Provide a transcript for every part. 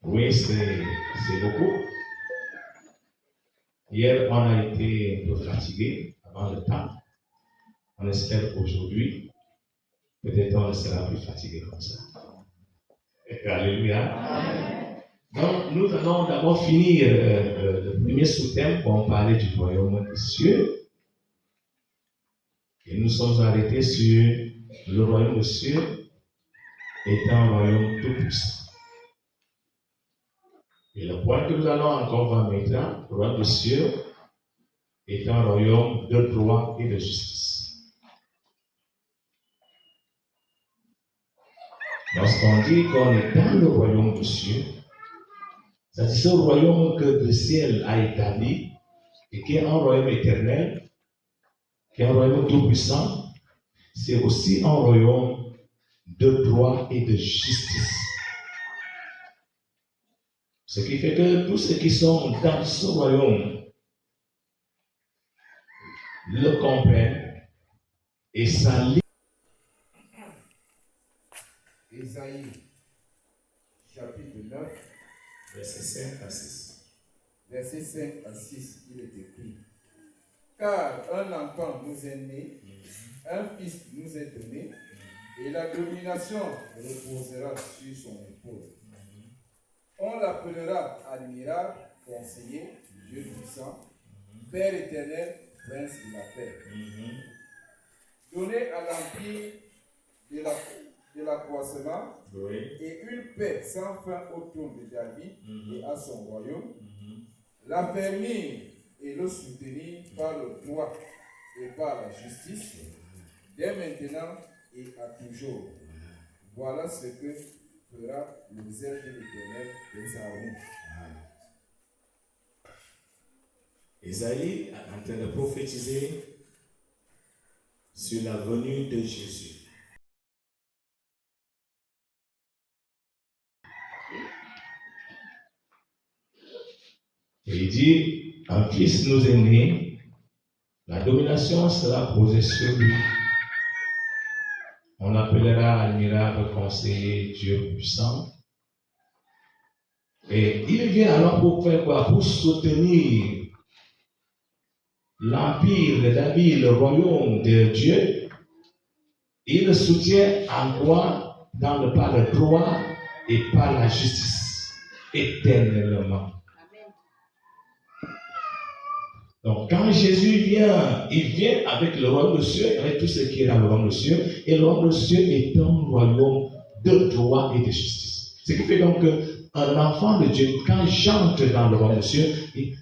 Oui, c'est beaucoup. Hier, on a été un peu fatigué avant le temps. On espère qu'aujourd'hui, peut-être on ne sera plus fatigué comme ça. Alléluia. Donc, nous allons d'abord finir le premier sous-thème pour parler du royaume des cieux. Et nous sommes arrêtés sur le royaume des cieux étant un royaume tout puissant. Et le point que nous allons encore voir maintenant, le royaume des cieux est un royaume de droit et de justice. Lorsqu'on dit qu'on est dans le royaume des cieux, c'est ce royaume que le ciel a établi et qui est un royaume éternel, qui est un royaume tout puissant, c'est aussi un royaume de droit et de justice. Ce qui fait que tous ceux qui sont dans ce royaume le comprennent et ça lit. Ésaïe, chapitre 9, verset 5 à 6. Verset 5 à 6, il est écrit: Car un enfant nous est né, un fils nous est donné, et la domination reposera sur son épaule. On l'appellera admirable, conseiller, Dieu puissant, Père éternel, prince de la paix. Donné à l'empire de l'accroissement et une paix sans fin au trône de David et à son royaume, l'affermir et le soutenir par le droit et par la justice, dès maintenant et à toujours. Voilà ce que fera le zèle de l'Éternel des armées. Ésaïe est en train de prophétiser sur la venue de Jésus. Et il dit, un fils nous est né, la domination sera posée sur lui. On l'appellera admirable, conseiller, Dieu puissant. Et il vient alors pour faire quoi? Pour soutenir l'empire de David, le royaume de Dieu. Il le soutient en quoi? Par le droit et par la justice, éternellement. Donc, quand Jésus vient, il vient avec le royaume des cieux, avec tout ce qui est dans le royaume des cieux, et le royaume des cieux est un royaume de droit et de justice. Ce qui fait donc qu'un enfant de Dieu, quand j'entre dans le royaume des cieux,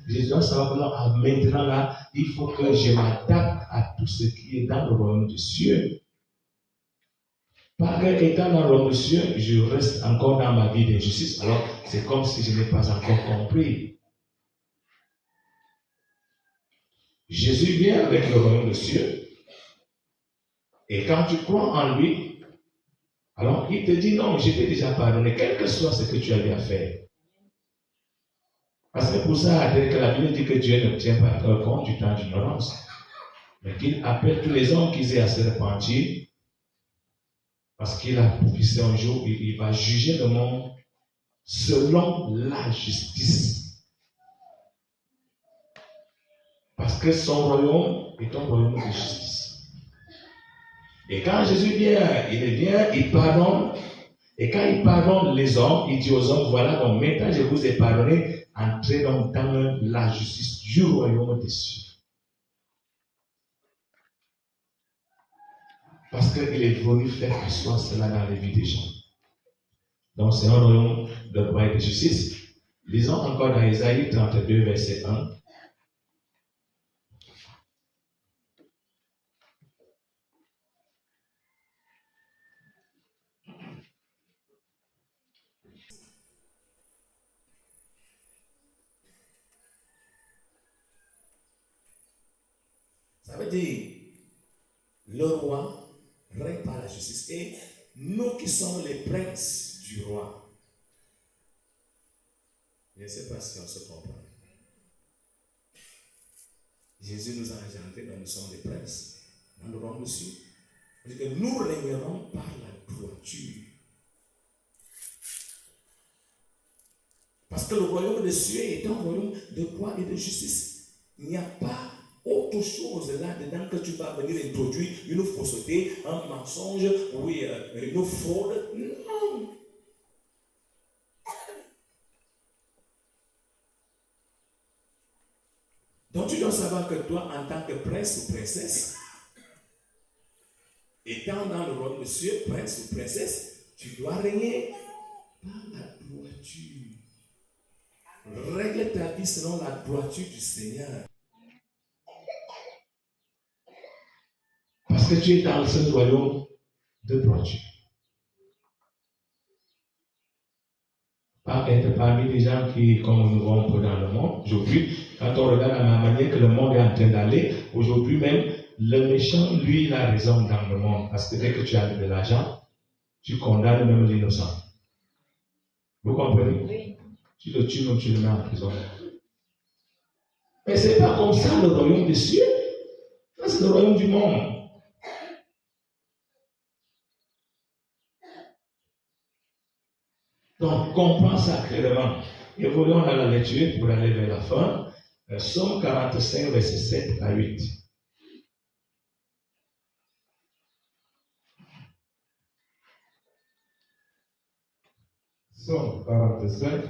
je dois savoir que maintenant là, il faut que je m'adapte à tout ce qui est dans le royaume des cieux. Parce que étant dans le royaume des cieux, je reste encore dans ma vie d'injustice, alors c'est comme si je n'ai pas encore compris. Jésus vient avec le royaume des cieux, et quand tu crois en lui, alors il te dit non, je t'ai déjà pardonné, quel que soit ce que tu avais à faire. Parce que pour ça, que la Bible dit que Dieu ne tient pas compte du temps d'ignorance, mais qu'il appelle tous les hommes qui aient à se repentir, parce qu'il a prophétisé un jour, il va juger le monde selon la justice. Parce que son royaume est un royaume de justice. Et quand Jésus vient, il pardonne. Et quand il pardonne les hommes, il dit aux hommes, voilà, donc maintenant je vous ai pardonné, entrez donc dans la justice du royaume des cieux. Parce qu'il est venu faire que soit cela dans les vies des gens. Donc c'est un royaume de droit et de justice. Lisons encore dans Ésaïe 32, verset 1. Ça veut dire, le roi règne par la justice. Et nous qui sommes les princes du roi, je ne sais pas si on se comprend. Jésus nous a engendrés, donc nous sommes des princes. Dans le royaume des cieux. Parce que nous régnerons par la droiture. Parce que le royaume des cieux est un royaume de droit et de justice. Il n'y a pas autre chose là-dedans que tu vas venir introduire une fausseté, un mensonge, oui, une fraude. Non. Donc tu dois savoir que toi, en tant que prince ou princesse, étant dans le royaume des cieux, prince ou princesse, tu dois régner par la droiture. Règle ta vie selon la droiture du Seigneur. Parce que tu es dans ce royaume de droiture. Pas être parmi les gens qui, comme nous voyons un peu dans le monde, aujourd'hui, quand on regarde la manière que le monde est en train d'aller, aujourd'hui même, le méchant, lui, il a raison dans le monde. Parce que dès que tu as de l'argent, tu condamnes même l'innocent. Vous comprenez? Oui. Tu le tues, même tu le mets en prison. Mais ce n'est pas comme ça le royaume des cieux. Ça, c'est le royaume du monde. Donc, comprends ça clairement. Évoluons dans la lecture pour aller vers la fin. Psaume 45, verset 7 à 8. Psaume 45,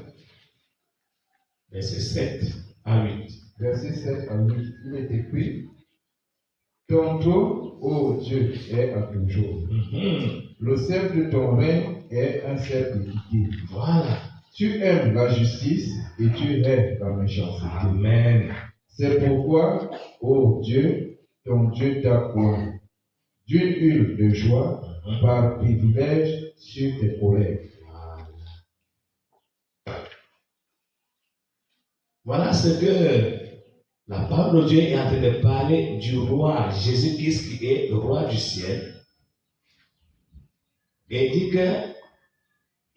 verset 7 à 8. Verset 7 à 8, il est écrit: Ton trône, ô Dieu, est à toujours. Le sceptre de ton règne est un sceptre d'équité. Voilà. Tu aimes la justice et tu hais la méchanceté. Amen. C'est pourquoi, ô Dieu, ton Dieu t'a oint d'une huile de joie par privilège sur tes collègues. Voilà ce que la parole de Dieu est en train de parler du roi Jésus-Christ qui est le roi du ciel. Et dit que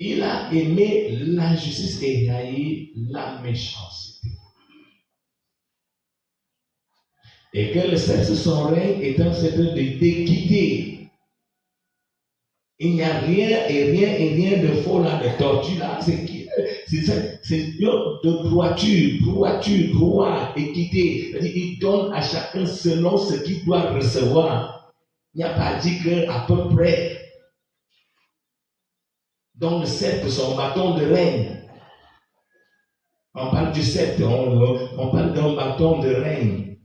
il a aimé la justice et haï la méchanceté. Et que le sceptre de son règne est un sceptre d'équité. Il n'y a rien de faux là, de tortue là. C'est de droiture, droit, équité. Il donne à chacun selon ce qu'il doit recevoir. Il n'y a pas dit qu'à peu près. Donc le sceptre, son bâton de règne. On parle du sceptre, on parle d'un bâton de règne.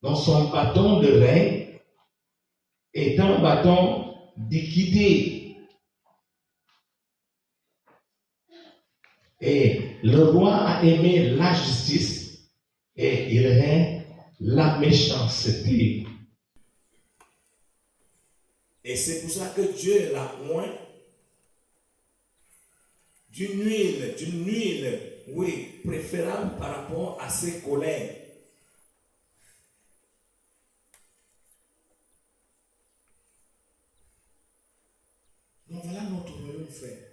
Donc son bâton de règne est un bâton d'équité. Et le roi a aimé la justice et il hait la méchanceté. Et c'est pour ça que Dieu l'a oint d'une huile, oui, préférable par rapport à ses collègues. Donc voilà notre royaume, frère.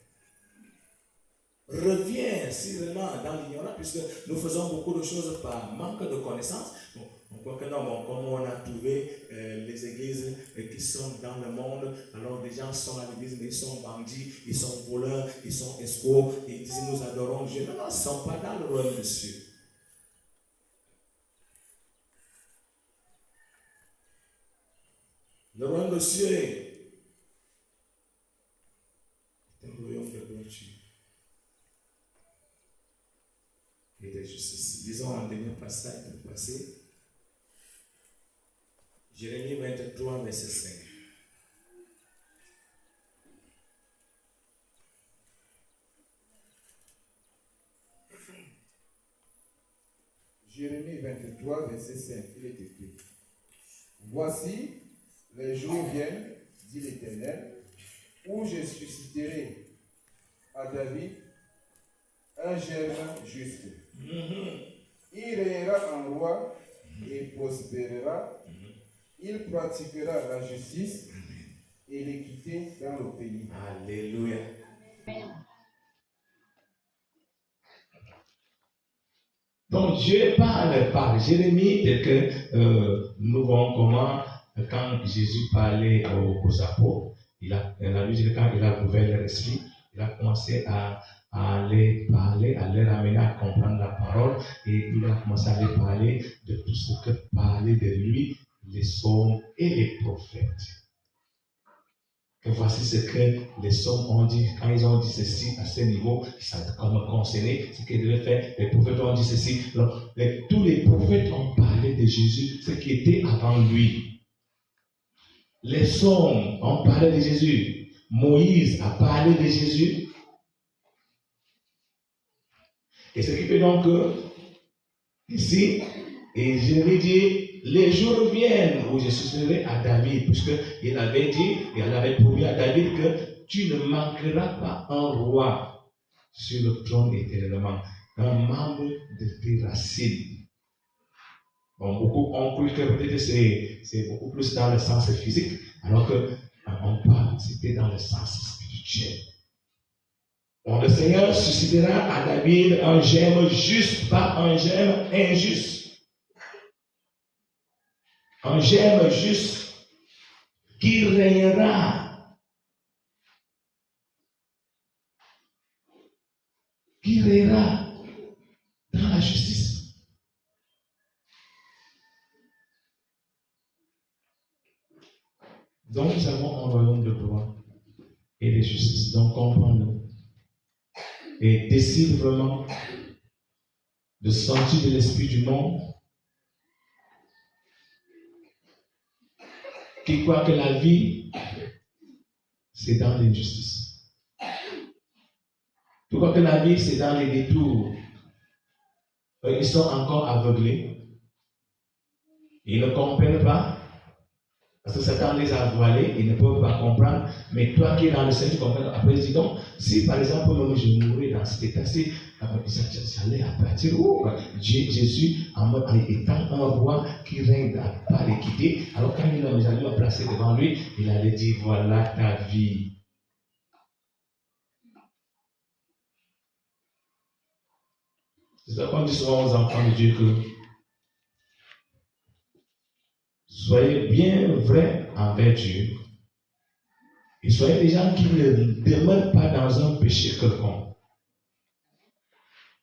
Reviens sérieusement dans l'ignorance, puisque nous faisons beaucoup de choses par manque de connaissances. Bon, on croit que non, bon, comme on a trouvé les églises qui sont dans le monde, alors des gens sont à l'église, mais ils sont bandits, ils sont voleurs, ils sont escrocs, et ils disent nous adorons Dieu. Non, non, ils ne sont pas dans le royaume des cieux. Le royaume des cieux est un royaume de droiture et de justice. Disons un dernier passage de passé. Jérémie 23, verset 5. Jérémie 23, verset 5, il est écrit: Voici, les jours viennent, dit l'Éternel, où je susciterai à David un germe juste. Il régnera en roi et prospérera. Il pratiquera la justice et l'équité dans le pays. Alléluia. Donc Dieu parle par Jérémie et que nous voyons comment quand Jésus parlait aux apôtres, il a dit que quand il a ouvert leur esprit, il a commencé à à les parler, à les ramener à comprendre la parole, et il a commencé à les parler de tout ce que parlaient de lui les psaumes et les prophètes. Et voici ce que les psaumes ont dit. Quand ils ont dit ceci à ce niveau, ça a concerné ce qu'ils devaient faire. Les prophètes ont dit ceci. Alors, tous les prophètes ont parlé de Jésus, ce qui était avant lui. Les psaumes ont parlé de Jésus. Moïse a parlé de Jésus. Et ce qui fait donc que, ici, et je vais dire, les jours viennent où je succéderai à David, puisqu'il avait dit, et elle avait promis à David que tu ne manqueras pas un roi sur le trône éternellement, un membre de tes racines. Bon, beaucoup ont cru que peut-être c'est beaucoup plus dans le sens physique, alors qu'on parle, c'était dans le sens spirituel. Bon, le Seigneur suscitera à David un germe juste, pas un germe injuste. Un germe juste qui régnera dans la justice. Donc nous avons un royaume de droit et de justice. Donc comprends-le. Et décide vraiment de sortir de l'esprit du monde qui croit que la vie, c'est dans l'injustice. Qui croit que la vie, c'est dans les détours. Ils sont encore aveuglés. Ils ne comprennent pas. Parce que Satan les a voilés, ils ne peuvent pas comprendre. Mais toi qui es dans le Seigneur, tu comprends. Après, dis donc, si par exemple, moi, je mourrais dans cet état, j'allais à partir où Jésus, étant un roi qui règne par l'équité, alors quand il allait me placer devant lui, il allait dire, voilà ta vie. C'est ça qu'on dit souvent aux enfants de Dieu que soyez bien vrais envers Dieu et soyez des gens qui ne demeurent pas dans un péché quelconque.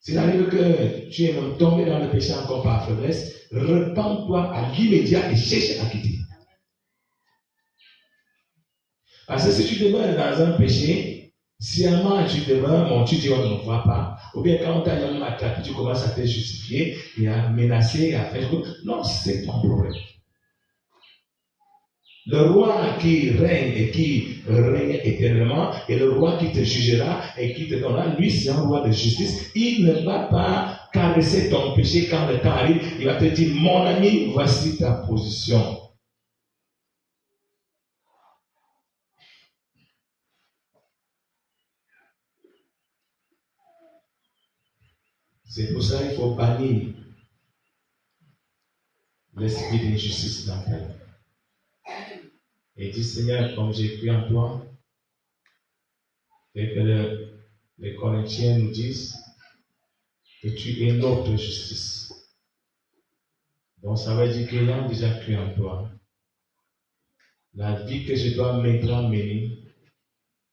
S'il arrive que tu es même tombé dans le péché encore par faiblesse, repens-toi à l'immédiat et cherche à quitter. Parce que si tu demeures dans un péché, sciemment tu demeures, tu dis on ne voit pas. Ou bien quand on t'a même attrapé, tu commences à te justifier et à menacer et à faire. Non, c'est ton problème. Le roi qui règne et qui règne éternellement, et le roi qui te jugera et qui te donnera, lui c'est un roi de justice. Il ne va pas caresser ton péché quand le temps arrive. Il va te dire, mon ami, voici ta position. C'est pour ça qu'il faut bannir l'esprit d'injustice dans ta vie. Et dis, Seigneur, comme j'ai cru en toi, et que les Corinthiens nous disent que tu es notre justice. Donc ça veut dire qu'ayant déjà cru en toi, la vie que je dois maintenant mener,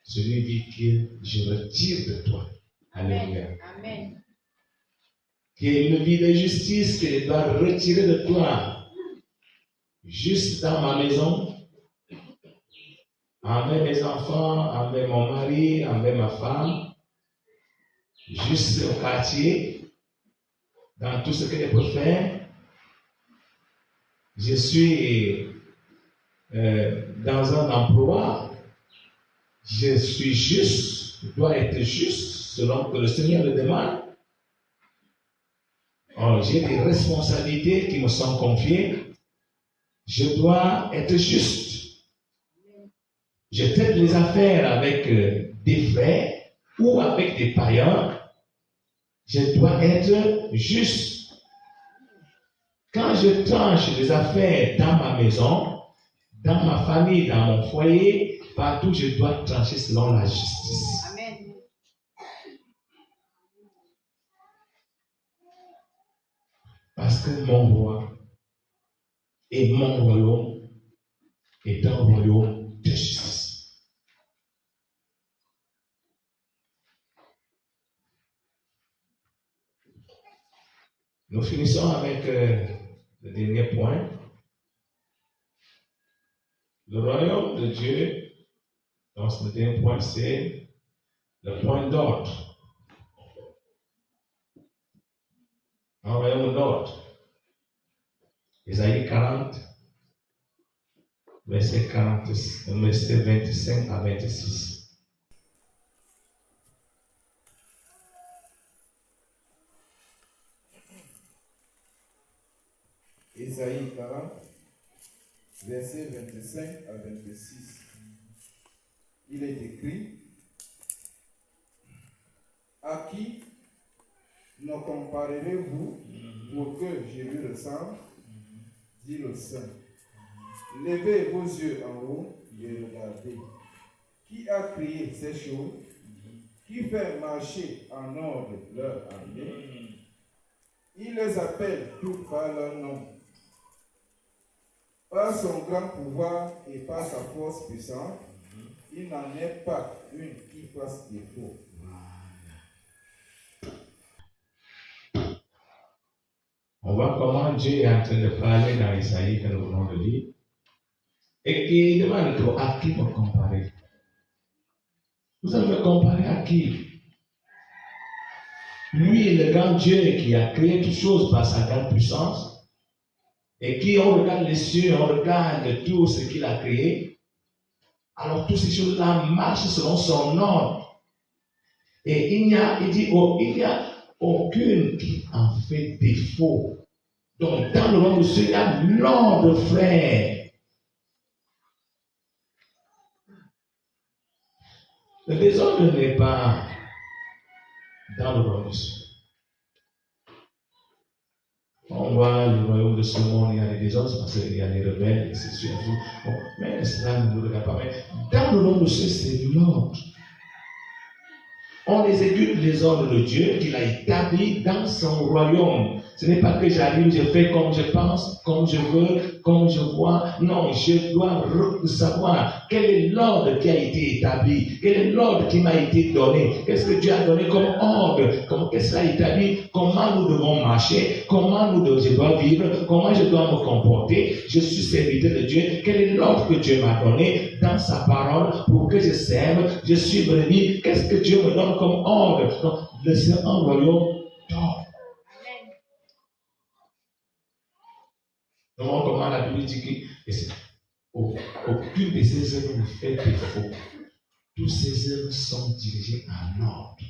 c'est une vie que je retire de toi. Alléluia. Amen. Qui est une vie de justice que je dois retirer de toi. Juste dans ma maison, envers mes enfants, envers mon mari, envers ma femme, juste au quartier, dans tout ce que je peux faire. Je suis dans un emploi, je suis juste, je dois être juste selon que le Seigneur le demande. Alors, j'ai des responsabilités qui me sont confiées, je dois être juste. Je traite les affaires avec des frères ou avec des païens. Je dois être juste. Quand je tranche les affaires dans ma maison, dans ma famille, dans mon foyer, partout je dois trancher selon la justice. Amen. Parce que mon roi et mon royaume est un royaume de justice. Nous finissons avec le dernier point. Le royaume de Dieu, donc le dernier point, c'est le point d'ordre. Un royaume d'ordre. Isaïe 40, verset 25 à 26. Isaïe 40, verset 25 à 26. Il est écrit: à qui me comparerez-vous pour que je lui ressemble, dit le Saint. Levez vos yeux en haut et regardez. Qui a créé ces choses? Qui fait marcher en ordre leur armée? Il les appelle tous par leur nom. Par son grand pouvoir et par sa force puissante, il n'en est pas une qui fasse défaut. On voit comment Dieu est en train de parler dans Isaïe que nous venons de lire. Et qui demande à qui me comparer. Vous allez me comparer à qui? Lui, le grand Dieu qui a créé toutes choses par sa grande puissance. Et qui, on regarde les cieux, on regarde tout ce qu'il a créé. Alors toutes ces choses-là marchent selon son ordre. Et il n'y a aucune qui en fait défaut. Donc dans le royaume de Dieu, il y a l'ordre, frère. Le désordre n'est pas dans le royaume de Dieu. On voit le royaume de ce monde, il y a des désordres parce qu'il y a des rebelles, et c'est sûr. Bon, mais cela ne nous regarde pas. Mais dans le royaume de Dieu, c'est l'ordre. On exécute les ordres de Dieu qu'il a établis dans son royaume. Ce n'est pas que j'arrive, je fais comme je pense, comme je veux, comme je vois. Non, je dois savoir quel est l'ordre qui a été établi, quel est l'ordre qui m'a été donné, qu'est-ce que Dieu a donné comme ordre, qu'est-ce qu'il a établi, comment nous devons marcher, je dois vivre, comment je dois me comporter. Je suis serviteur de Dieu. Quel est l'ordre que Dieu m'a donné dans sa parole pour que je serve, je suis brebis. Qu'est-ce que Dieu me donne comme ordre? Donc, c'est un royaume d'ordre. Donc, comment la Bible dit que aucune de ces œuvres ne fait défaut. Toutes ces œuvres sont dirigées en ordre.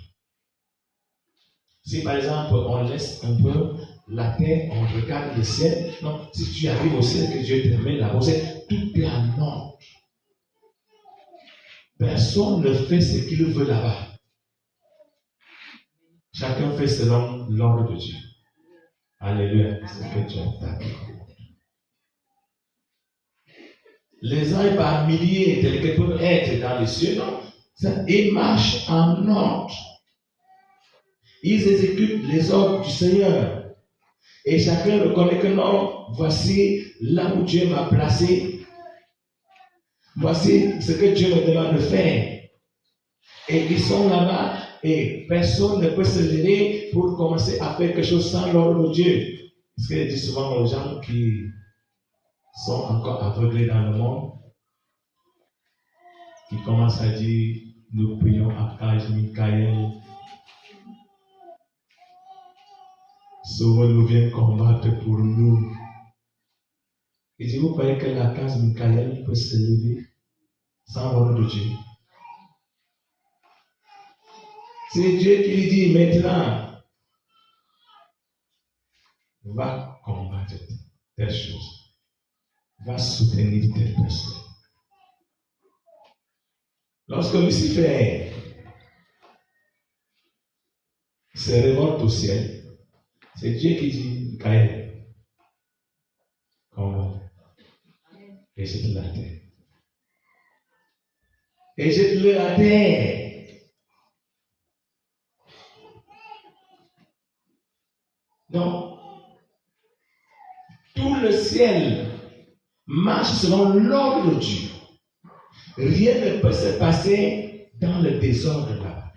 Si par exemple, on laisse un peu la terre, on regarde le ciel, non, si tu arrives au ciel, que Dieu te met là-haut, tout est en ordre. Personne ne fait ce qu'il veut là-bas. Chacun fait selon l'ordre de Dieu. Alléluia. C'est ce que Dieu a fait. Les anges par milliers tels qu'ils peuvent être dans les cieux, non. Ils marchent en ordre. Ils exécutent les ordres du Seigneur. Et chacun reconnaît que non, voici là où Dieu m'a placé. Voici ce que Dieu me demande de faire. Et ils sont là-bas et personne ne peut se lever pour commencer à faire quelque chose sans l'ordre de Dieu. Parce qu'il dit souvent aux gens qui sont encore aveuglés dans le monde, qui commencent à dire, nous prions à Archange Michael, sauve-nous, viens combattre pour nous. Il dit, vous croyez que l'Archange Michael peut se lever sans l'ordre de Dieu? C'est Dieu qui lui dit maintenant, va combattre telle chose, va soutenir telle personne. Lorsque Lucifer se révolte au ciel, c'est Dieu qui dit, Michael, combat, et jette la terre. Et jette-le à terre. Donc, tout le ciel marche selon l'ordre de Dieu. Rien ne peut se passer dans le désordre là.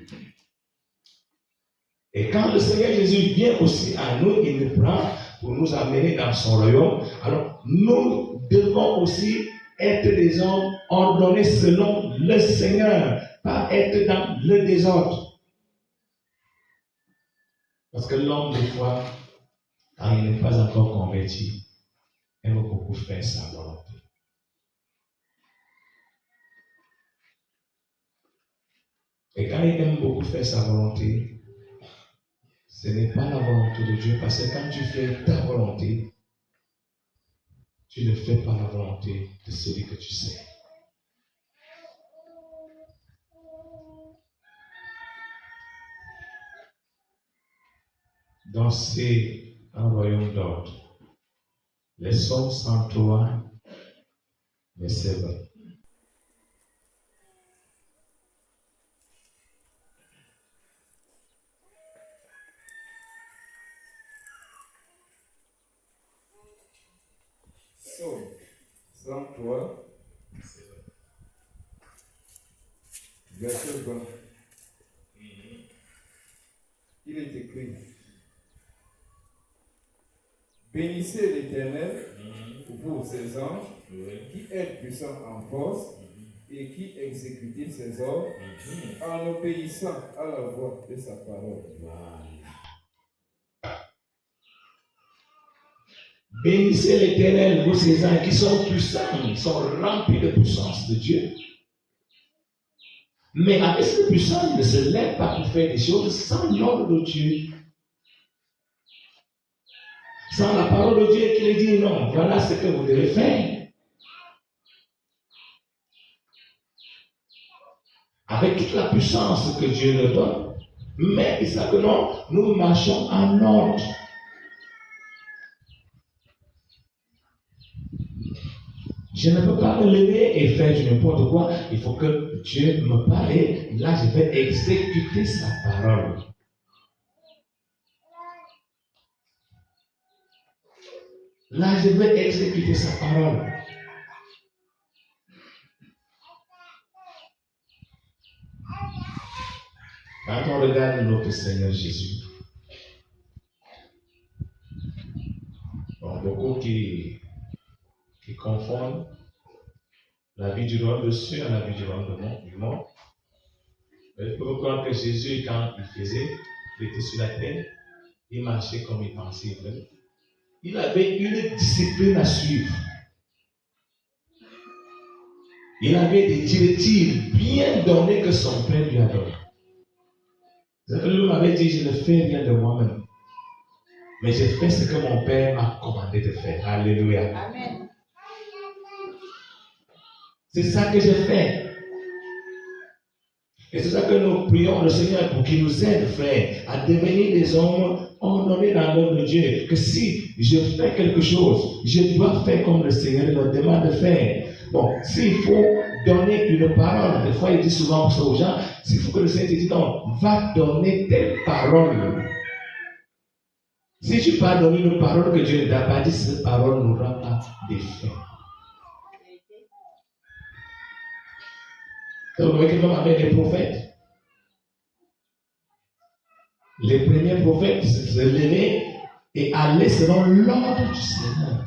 Et quand le Seigneur Jésus vient aussi à nous, il nous prend pour nous amener dans son royaume. Alors, nous devons aussi être des hommes ordonnés selon le Seigneur, pas être dans le désordre. Parce que l'homme, des fois, quand il n'est pas encore converti, aime beaucoup faire sa volonté. Et quand il aime beaucoup faire sa volonté, ce n'est pas la volonté de Dieu, parce que quand tu fais ta volonté, tu ne fais pas la volonté de celui que tu sais. Donc c'est un royaume d'ordre. Les Psaumes 103, verset 20. Psaume 103, verset 20. Il est écrit: Bénissez l'Éternel, vous ses anges, qui êtes puissants en force et qui exécutent ses ordres en obéissant à la voix de sa parole. Bénissez l'Éternel, vous ses anges qui sont puissants, ils sont remplis de puissance de Dieu. Mais avec cette puissance, ils ne se lèvent pas pour faire des choses sans l'ordre de Dieu. Sans la parole de Dieu qui lui dit non, voilà ce que vous devez faire. Avec toute la puissance que Dieu leur donne, mais ils savent que non, nous marchons en ordre. Je ne peux pas me lever et faire du n'importe quoi. Il faut que Dieu me parle. Et là, je vais exécuter sa parole. Là, je vais exécuter sa parole. Quand on regarde notre Seigneur Jésus, bon, beaucoup qui confondent la vie du royaume de cieux à la vie du royaume du monde. Il faut croire que Jésus, quand il était sur la terre, il marchait comme il pensait. Il avait une discipline à suivre. Il avait des directives bien données que son Père lui a données. Lui m'avait dit, je ne fais rien de moi-même, mais je fais ce que mon Père m'a commandé de faire. Alléluia. Amen. C'est ça que je fais. Et c'est ça que nous prions le Seigneur pour qu'il nous aide, frère, à devenir des hommes ordonnés dans l'œuvre de Dieu. Que si je fais quelque chose, je dois faire comme le Seigneur nous demande de faire. Bon, s'il faut donner une parole, des fois il dit souvent ça aux gens, s'il faut que le Seigneur te dise non, va donner telle parole. Si tu pas donné une parole que Dieu ne t'a pas dit, cette parole n'aura pas d'effet. Vous voyez que l'homme avait des prophètes. Les premiers prophètes se levaient et allaient selon l'ordre du Seigneur.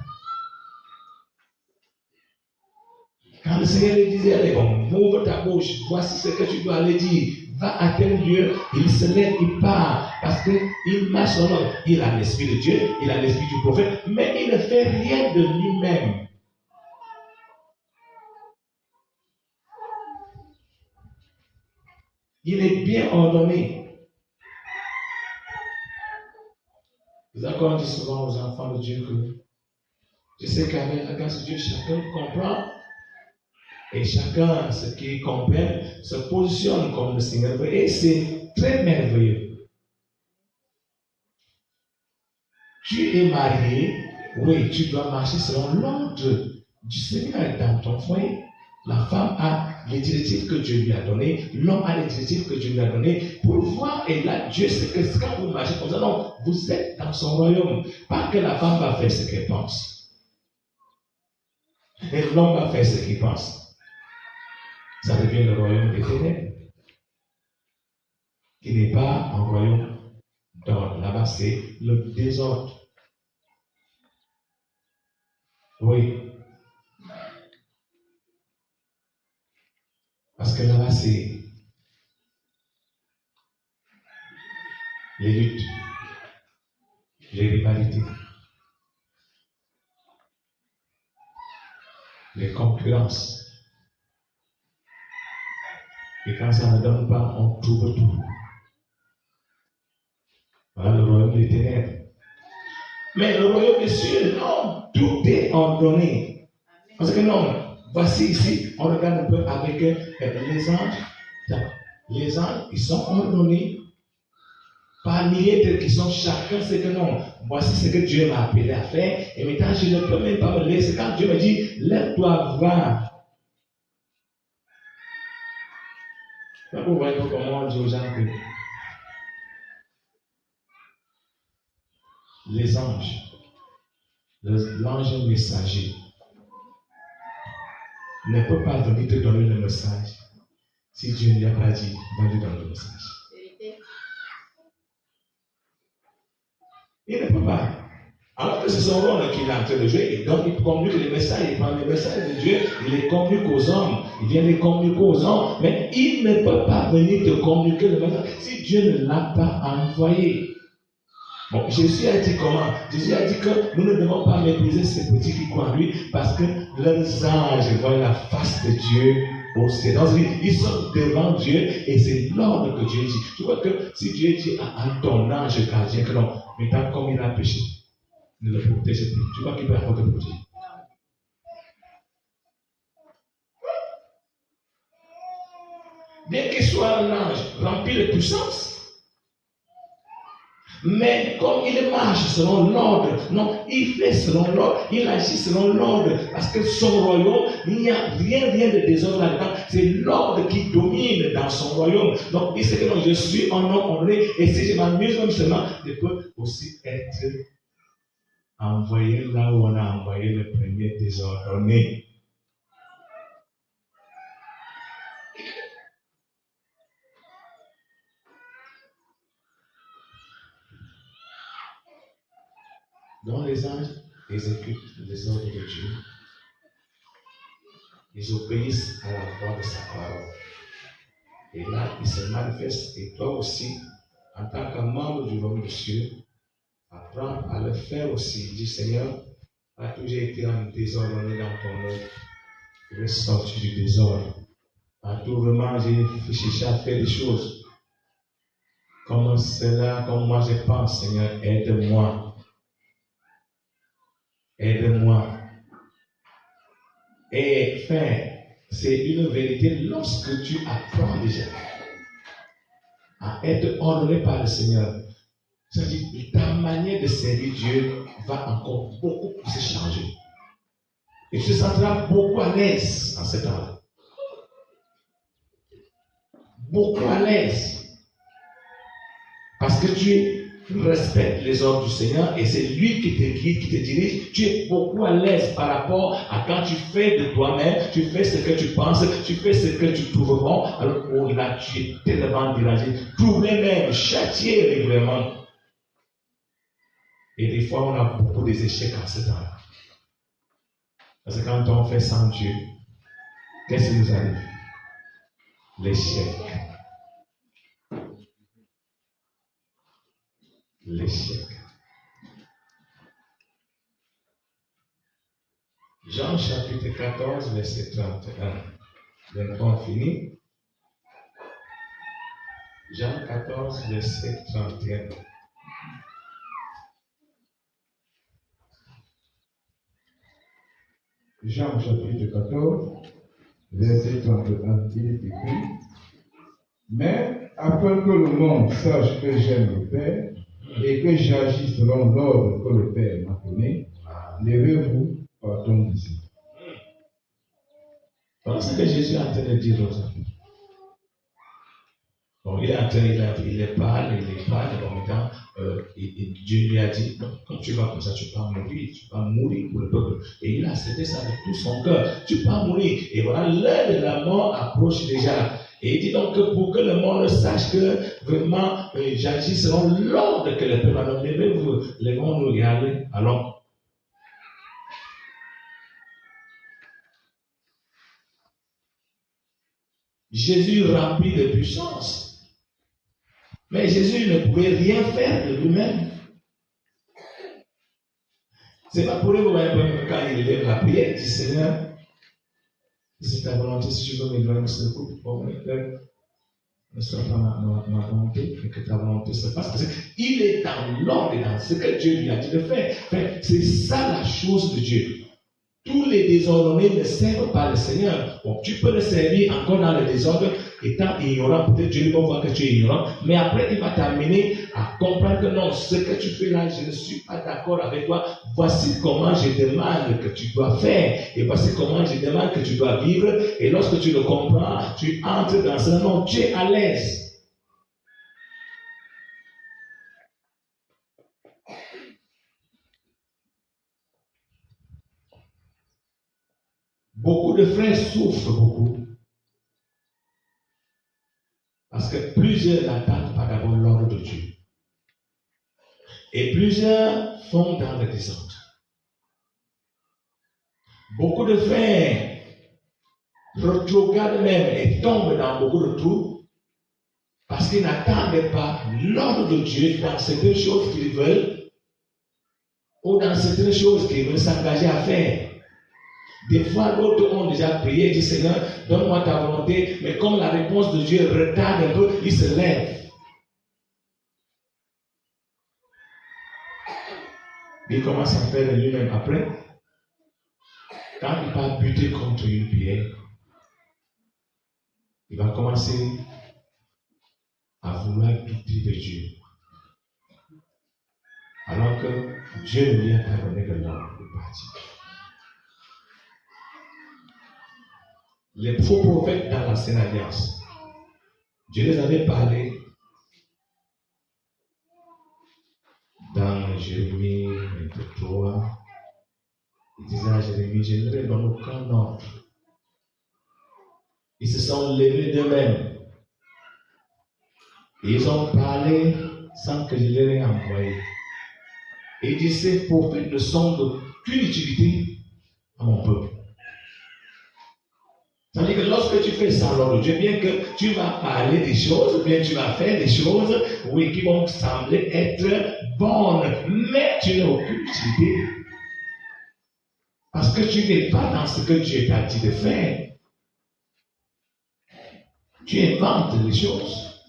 Quand le Seigneur lui disait, allez, bon, ouvre ta bouche, voici ce que tu dois aller dire, va à tel lieu, il se lève, il part, parce qu'il marche sur l'ordre. Il a l'esprit de Dieu, il a l'esprit du prophète, mais il ne fait rien de lui-même. Il est bien ordonné. Vous savez, on dit souvent aux enfants de Dieu que je sais qu'avec la grâce de Dieu, chacun comprend et chacun, ce qui comprend, se positionne comme le Seigneur veut. Et c'est très merveilleux. Tu es marié, oui, tu dois marcher selon l'ordre du Seigneur dans ton foyer. La femme a les directives que Dieu lui a données, l'homme a les directives que Dieu lui a données pour voir, et là, Dieu sait que quand vous marchez comme ça, non, vous êtes dans son royaume. Pas que la femme va faire ce qu'elle pense. Et l'homme va faire ce qu'il pense. Ça devient le royaume des ténèbres, qui n'est pas un royaume Donc là-bas, c'est le désordre. Oui. Parce que là-bas, c'est les luttes, les rivalités, les concurrences. Et quand ça ne donne pas, on trouve tout. Voilà le royaume des ténèbres. Mais le royaume des cieux, non, tout est ordonné. Parce que non, voici ici, on regarde un peu avec les anges. Les anges, ils sont ordonnés par milliers qui sont chacun ce que non. Voici ce que Dieu m'a appelé à faire. Et maintenant, je ne peux même pas me laisser. Quand Dieu me dit, lève-toi, va. Vous voyez comment on dit aux gens que les anges, l'ange messager, ne peut pas venir te donner le message si Dieu ne lui a pas dit, va lui donner le message. Il ne peut pas. Alors que c'est son rôle qu'il est en train de jouer, et donc il communique les messages, il prend les messages de Dieu, il les communique aux hommes, il vient les communiquer aux hommes, mais il ne peut pas venir te communiquer le message si Dieu ne l'a pas envoyé. Bon, Jésus a dit comment? Jésus a dit que nous ne devons pas mépriser ces petits qui croient en lui parce que leurs anges voient la face de Dieu au ciel. Donc, ils sont devant Dieu et c'est l'ordre que Dieu dit. Tu vois que si Dieu dit à ton ange gardien que non, mais tant comme il a péché, ne le protège plus. Tu vois qu'il peut encore te protéger. Bien qu'il soit un ange rempli de puissance, mais comme il marche selon l'ordre, non, il fait selon l'ordre, il agit selon l'ordre, parce que son royaume, il n'y a rien de désordre là-dedans, c'est l'ordre qui domine dans son royaume. Donc il sait que non, je suis un homme honoré, et si je m'amuse même seulement, je peux aussi être envoyé là où on a envoyé le premier désordonné. Donc les anges exécutent les ordres de Dieu. Ils obéissent à la voix de sa parole. Et là, ils se manifestent. Et toi aussi, en tant que membre du royaume des cieux, apprends à le faire aussi. Dis Seigneur, as-tu déjà été en désordonné dans ton œuvre? Je vais sortir du désordre. As-tu vraiment cherché à faire des choses comme cela, comme moi je pense, Seigneur, aide-moi. Aide-moi. Et frère, c'est une vérité lorsque tu apprends déjà à être honoré par le Seigneur. C'est-à-dire ta manière de servir Dieu va encore beaucoup plus changer. Et tu te sentiras beaucoup à l'aise en ce temps-là. Beaucoup à l'aise. Parce que tu respectes les ordres du Seigneur et c'est lui qui te guide, qui te dirige. Tu es beaucoup à l'aise par rapport à quand tu fais de toi-même, tu fais ce que tu penses, tu fais ce que tu trouves bon, alors que là tu es tellement dirigé, trouver même, châtier régulièrement. Et des fois on a beaucoup d'échecs en ce temps-là. Parce que quand on fait sans Dieu, qu'est-ce qui nous arrive? L'échec. L'échec. Jean chapitre 14, verset 31. Maintenant on finit. Jean 14, verset 31. Jean chapitre 14, verset 31, il est écrit: mais afin que le monde sache que j'aime le Père et que j'agis selon l'ordre que le Père m'a donné, levez-vous, partons d'ici. Voilà ce que Jésus est en train de dire aux hommes. Bon, il est en train, il parle, en même temps, et Dieu lui a dit, quand tu vas comme ça, tu vas mourir pour le peuple. Et il a accepté ça de tout son cœur. Tu vas mourir. Et voilà, l'heure de la mort approche déjà. Et il dit donc que pour que le monde sache que vraiment j'agis selon l'ordre que le Père m'a donné. Levons-nous et allons. Jésus rempli de puissance. Mais Jésus ne pouvait rien faire de lui-même. C'est pas pour vous voyez quand il lève la prière, il dit Seigneur, c'est ta volonté, si tu veux m'éloigner de ce couple, bon, ne soit pas ma volonté, mais que ta volonté se fasse. Parce qu'il est dans l'ordre et dans ce que Dieu lui a dit de faire. C'est ça la chose de Dieu. Tous les désordonnés ne servent pas le Seigneur. Bon, tu peux le servir encore dans le désordre, étant ignorant. Peut-être Dieu va voir que tu es ignorant, mais après il va t'amener à comprendre que non, ce que tu fais là, je ne suis pas d'accord avec toi. Voici comment je demande que tu dois faire, et voici comment je demande que tu dois vivre. Et lorsque tu le comprends, tu entres dans ce nom, tu es à l'aise. Beaucoup de frères souffrent beaucoup. Parce que plusieurs n'attendent pas d'abord l'ordre de Dieu. Et plusieurs font dans le désordre. Beaucoup de frères rétrogradent même et tombent dans beaucoup de trous parce qu'ils n'attendent pas l'ordre de Dieu dans certaines choses qu'ils veulent ou dans certaines choses qu'ils veulent s'engager à faire. Des fois, d'autres ont déjà prié, dit Seigneur, donne-moi ta volonté, mais comme la réponse de Dieu retarde un peu, il se lève. Il commence à faire de lui-même après. Quand il va buter contre une pierre, il va commencer à vouloir douter de Dieu. Alors que Dieu ne lui a pas donné de l'ordre de partir. Les faux prophètes dans l'ancienne alliance, Dieu les avait parlé dans Jérémie 23. Il disait à Jérémie, je ne leur donne aucun ordre. Ils se sont levés d'eux-mêmes. Et ils ont parlé sans que je les ai envoyés. Et il dit, ces prophètes ne sont d'aucune utilité à mon peuple. C'est-à-dire que lorsque tu fais ça, alors Dieu, bien que tu vas parler des choses, bien tu vas faire des choses, oui, qui vont sembler être bonnes, mais tu n'as aucune utilité. Parce que tu n'es pas dans ce que Dieu t'a dit de faire. Tu inventes les choses.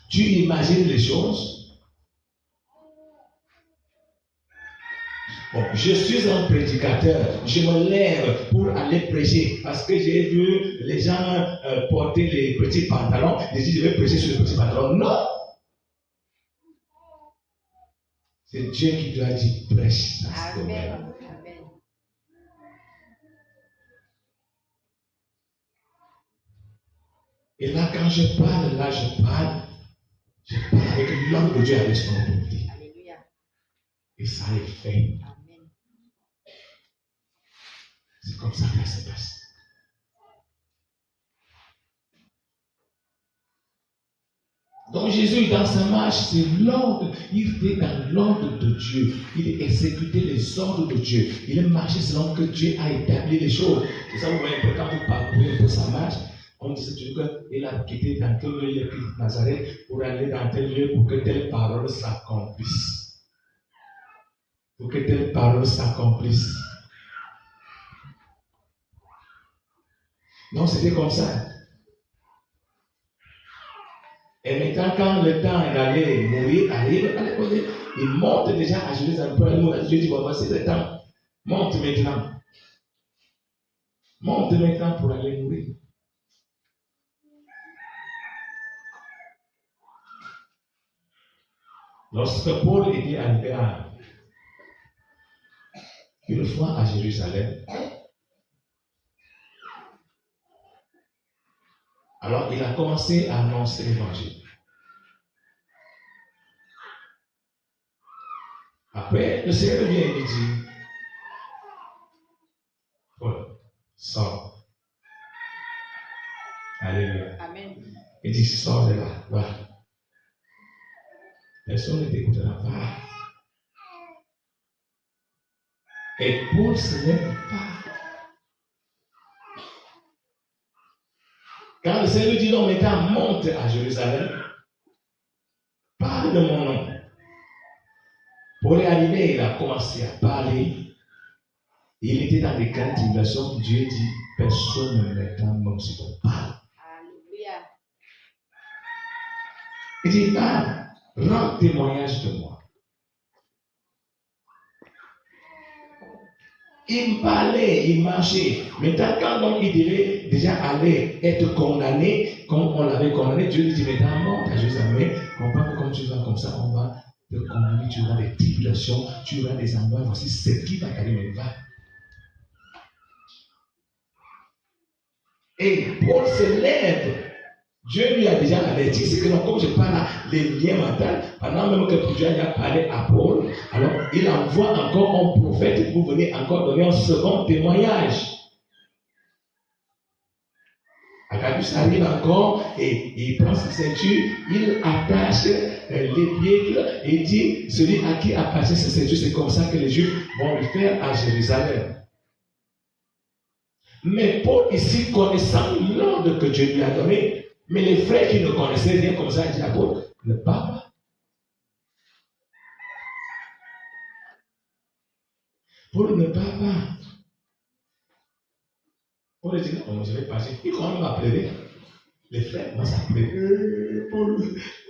Tu imagines les choses. Bon, je suis un prédicateur, je me lève pour aller prêcher parce que j'ai vu les gens porter les petits pantalons. J'ai dit, je vais prêcher sur les petits pantalons. Non! C'est Dieu qui doit dire prêche dans ce domaine. Et là, quand je parle avec l'homme de Dieu avec son autorité. Et ça est fait. C'est comme ça que ça se passe. Donc Jésus, dans sa marche, c'est l'ordre. Il était dans l'ordre de Dieu. Il exécutait les ordres de Dieu. Il marchait selon que Dieu a établi les choses. C'est ça, vous voyez, quand vous parcourez un peu sa marche, on disait toujours qu'il a quitté dans tel lieu, il a quitté Nazareth pour aller dans tel lieu pour que telle parole s'accomplisse. Pour que telle parole s'accomplisse. Non, c'était comme ça. Et maintenant, quand le temps d'aller mourir arrive, il monte déjà à Jérusalem pour aller mourir. Dieu dit, bon, voici le temps. Monte maintenant. Monte maintenant pour aller mourir. Lorsque Paul était arrivé une fois à Jérusalem, alors il a commencé à annoncer l'évangile. Après, le Seigneur vient et lui dit, Paul, sors. Alléluia. Amen. dit, sors de là, va. Personne ne t'écoutera pas. Et Paul ne se lève pas. Quand le Seigneur lui dit, non, maintenant monte à Jérusalem, parle de mon nom. Paul est arrivé, il a commencé à parler. Il était dans des grandes tribulations. Dieu dit, personne ne m'entend même si on parle. Alléluia. Il dit, va, rends témoignage de moi. Il parlait, il marchait. Maintenant, quand donc il devait déjà aller être condamné, comme on l'avait condamné, Dieu lui dit, maintenant, monte à Jérusalem, comprends que comme tu vas comme ça, on va te condamner, tu auras des tribulations, tu auras des embûches, voici ce qui va t'arriver, va. Et Paul se lève. Dieu lui a déjà averti, c'est que non, comme je parle là, les liens mentaux, pendant même que Dieu a parlé à Paul, alors il envoie encore un prophète pour venir encore donner un second témoignage. Agabus arrive encore et il prend sa ceinture, il attache l'épieucle et dit, celui à qui appartient sa ceinture, c'est comme ça que les Juifs vont le faire à Jérusalem. Mais Paul ici, connaissant l'ordre que Dieu lui a donné, mais les frères qui ne connaissaient rien comme ça, ils disent à Paul, ne parle pas. Paul ne parle pas. Paul dit, non, je vais passer. Il commence à pleurer. Les frères commencent à pleurer. Paul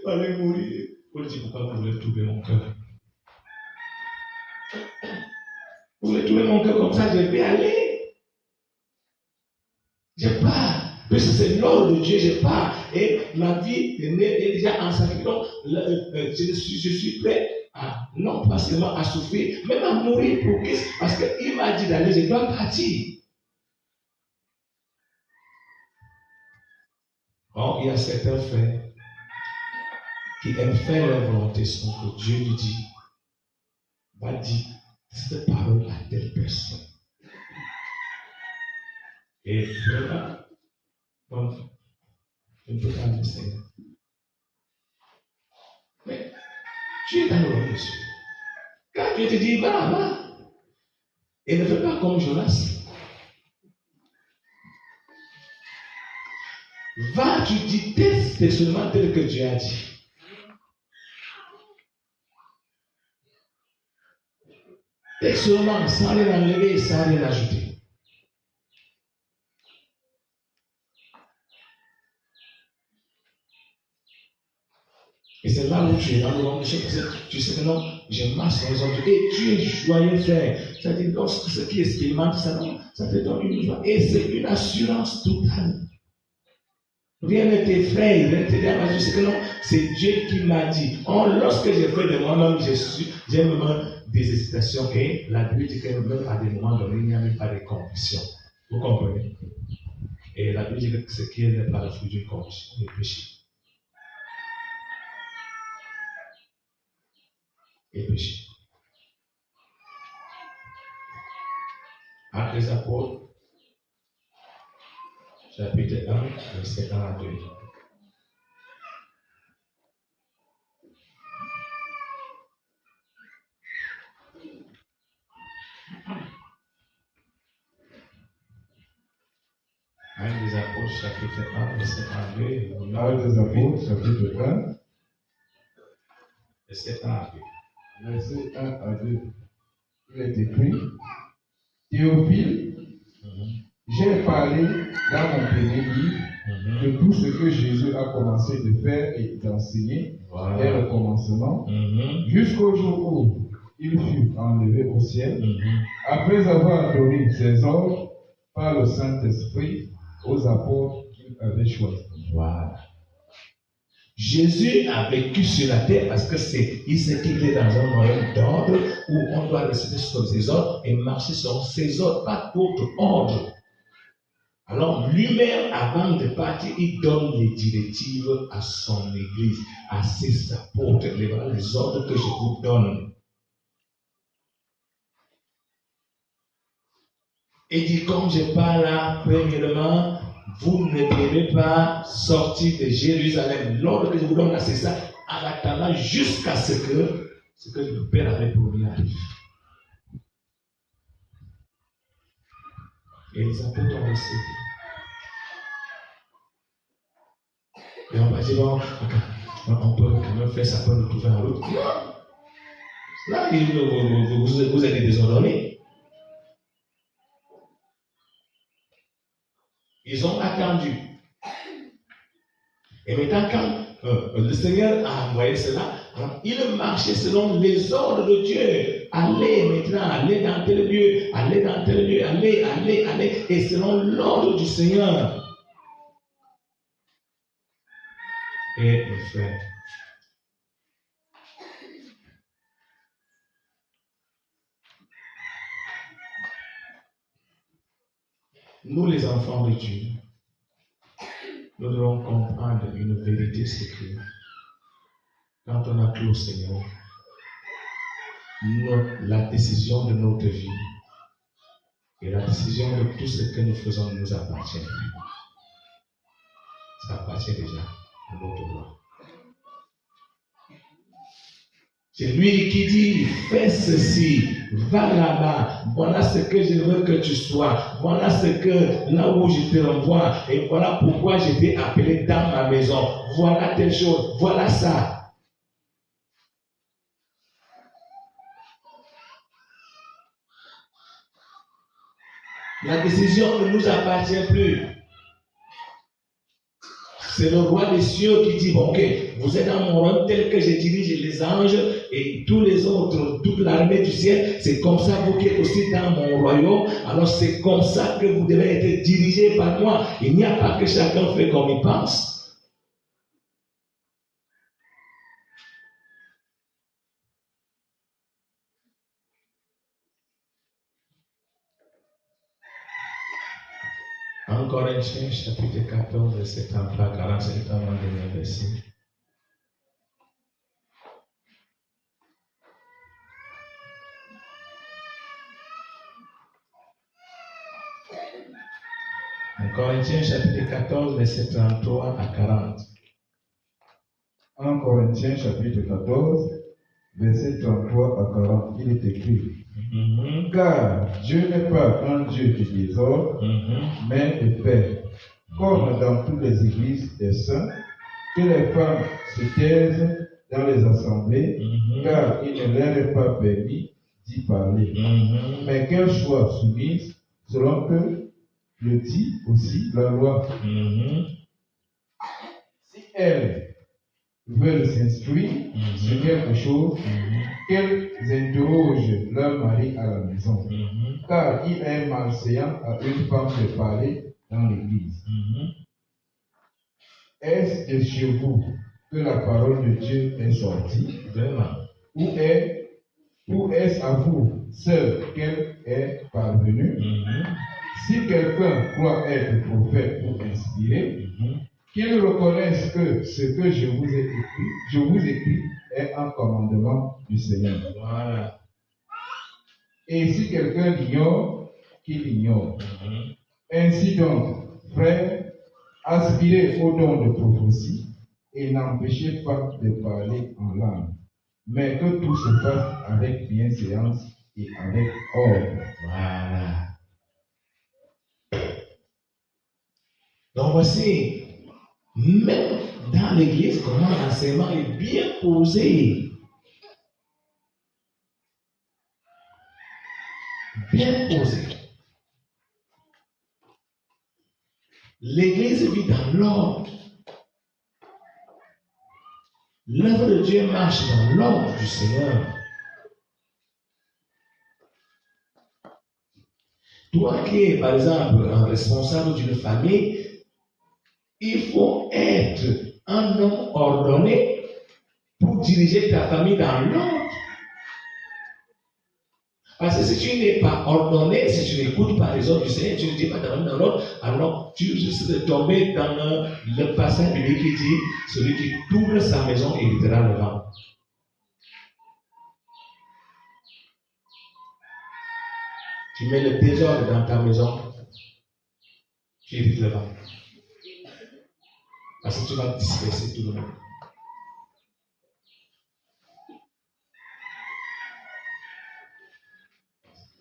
va aller mourir. Paul dit, pourquoi vous voulez trouver mon cœur? Vous voulez trouver mon cœur comme ça, je vais aller. Je pars. Puisque c'est l'ordre de Dieu, je pars. Et ma vie est déjà en sacrifice. Je suis prêt à, non pas seulement à souffrir, même à mourir pour Christ. Parce qu'il m'a dit d'aller, je dois partir. Or, il y a certains frères qui aiment faire leur volonté sans que Dieu lui dit, va dire cette parole à telle personne. Et vraiment, bon, je ne peux pas le Seigneur. Mais tu es dans le royaume de Dieu. Quand Dieu te dit, va, et ne fais pas comme Jonas. Va, tu dis tel seulement tel que Dieu a dit. Tel seulement, sans rien enlever et sans rien ajouter. Et c'est là où tu es dans le monde de Dieu. Tu sais que non, je marche dans les hommes. Et tu es joyeux, frère. C'est-à-dire, lorsque ce qui expérimente ça, ça te donne une joie. Et c'est une assurance totale. Rien ne t'effraie, rien ne te dit, je sais que non, c'est Dieu qui m'a dit. Lorsque j'ai fait de moi-même, j'ai même des hésitations. Et la Bible dit que même à des moments donnés, il n'y a même pas de conviction. Vous comprenez? Et la Bible dit que ce qui n'est pas le fruit d'une conviction, est péché. Et péché. Actes des Apôtres, chapitre 1, verset 1 à 2. Actes des Apôtres, chapitre 1, verset 1 à 2. Actes des Apôtres, chapitre 1, verset 1 à 2. Verset 1 à 2. Il est écrit, Théophile, j'ai parlé dans mon premier livre de tout ce que Jésus a commencé de faire et d'enseigner dès le commencement, jusqu'au jour où il fut enlevé au ciel, après avoir donné ses ordres par le Saint-Esprit aux apôtres qu'il avait choisis. Voilà. Jésus a vécu sur la terre parce que il s'est quitté dans un royaume d'ordre où on doit rester sur ses ordres et marcher sur ses ordres, pas d'autres ordres. Alors lui-même, avant de partir, il donne les directives à son église, à ses apôtres. Voilà les ordres que je vous donne. Et dit, comme je parle là, premièrement, vous ne devez pas sortir de Jérusalem. L'ordre que je vous donne là, c'est ça, en attendant jusqu'à ce que le Père avait promis arrive. Et les apôtres ont laissé. Et on va dire, bon, on peut quand même faire ça pour nous trouver en route. Non. Là, vous êtes désordonnés. Ils ont attendu. Et maintenant, quand le Seigneur a envoyé cela, alors, il marchait selon les ordres de Dieu. Allez maintenant, allez dans tel lieu, allez dans tel lieu, allez, et selon l'ordre du Seigneur. Et mes frères, nous les enfants de Dieu, nous devons comprendre une vérité, c'est que quand on a cru au Seigneur, la décision de notre vie et la décision de tout ce que nous faisons nous appartient. Ça appartient déjà à notre droit. C'est lui qui dit, fais ceci, va là-bas, voilà ce que je veux que tu sois, voilà ce que, là où je te renvoie, et voilà pourquoi je t'ai appelé dans ma maison, voilà telle chose, voilà ça. La décision ne nous appartient plus. C'est le roi des cieux qui dit, bon, ok, vous êtes dans mon royaume tel que je dirige les anges et tous les autres, toute l'armée du ciel, c'est comme ça vous qui êtes aussi dans mon royaume, alors c'est comme ça que vous devez être dirigés par moi. Il n'y a pas que chacun fait comme il pense. En Corinthiens, chapitre 14, verset 33, 47, avant de verset. En Corinthiens, chapitre 14, verset 33 à 40. En Corinthiens, chapitre 14, verset 33 à 40, il est écrit. Car Dieu n'est pas un Dieu de désordre, mais de paix. Comme dans toutes les églises des saints, que les femmes se taisent dans les assemblées, car il ne leur est pas permis d'y parler, mais qu'elles soient soumises selon que le dit aussi la loi. Si elles veulent s'instruire sur quelque chose, qu'elles interrogent leur mari à la maison, car il est malséant à une femme de parler dans l'église. Est-ce de chez vous que la parole de Dieu est sortie? Vraiment. Ou est-ce à vous seul qu'elle est parvenue? Si quelqu'un croit être prophète ou inspiré, qu'il reconnaisse que ce que je vous écris est un commandement du Seigneur. Voilà. Et si quelqu'un l'ignore, qu'il l'ignore. Ainsi donc, frères, aspirez au don de prophétie et n'empêchez pas de parler en langue, mais que tout se fasse avec bienséance et avec ordre. Voilà. Donc voici, même dans l'église, comment l'enseignement est bien posé. Bien posé. L'église vit dans l'ordre. L'œuvre de Dieu marche dans l'ordre du Seigneur. Toi qui es, par exemple, un responsable d'une famille, il faut être un homme ordonné pour diriger ta famille dans l'ordre. Parce que si tu n'es pas ordonné, si tu n'écoutes pas les ordres du Seigneur, tu ne dis pas ta famille dans l'ordre, alors tu risques de tomber dans le passage biblique qui dit celui qui tourne sa maison héritera le vent. Tu mets le désordre dans ta maison, tu hérites le vent. Parce que tu vas disperser tout le monde.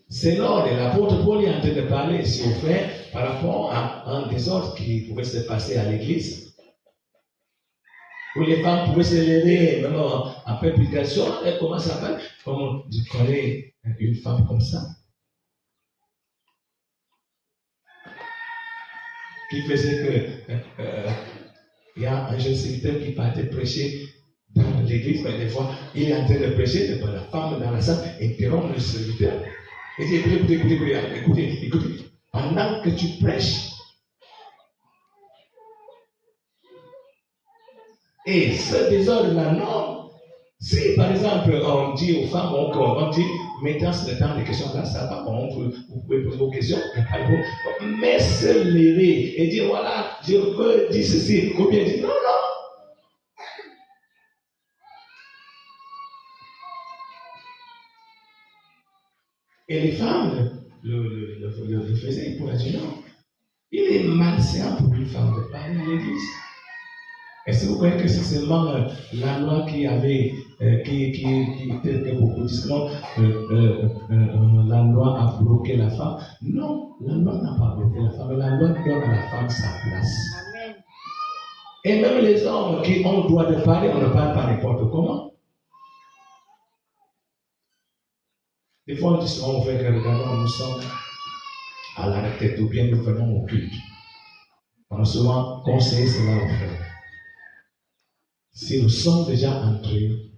C'est lors de l'apôtre Paul est en train de parler ici aux frères par rapport à un désordre qui pouvait se passer à l'église. Où les femmes pouvaient se lever, même en prédication, elles commencent à faire, comme je connais une femme comme ça, qui faisait que il y a un jeune serviteur qui partait prêcher dans l'église, mais des fois, il est en train de prêcher, et la femme dans la salle interrompt le serviteur. Et dit, écoutez, pendant que tu prêches, et ce désordre-là, non. Si, par exemple, on dit aux femmes, on dit, maintenant c'est le temps des questions, là, ça va, vous pouvez poser vos questions, mais se lever et dire, voilà, je veux dire ceci, ou bien dire, non. Et les femmes le faisaient, ils pourraient dire, non. Il est malsain pour une femme de parler à l'église. Est-ce que vous croyez que c'est seulement la loi qui avait, qui était que beaucoup disent non, la loi a bloqué la femme? Non, la loi n'a pas bloqué la femme, mais la loi donne à la femme sa place. Amen. Et même les hommes qui ont le droit de parler, on ne parle pas n'importe comment. Des fois, on dit souvent, on fait que regardons, nous sommes à la retraite ou bien nous venons au culte. On a souvent conseillé cela aux frères. Si nous sommes déjà entrés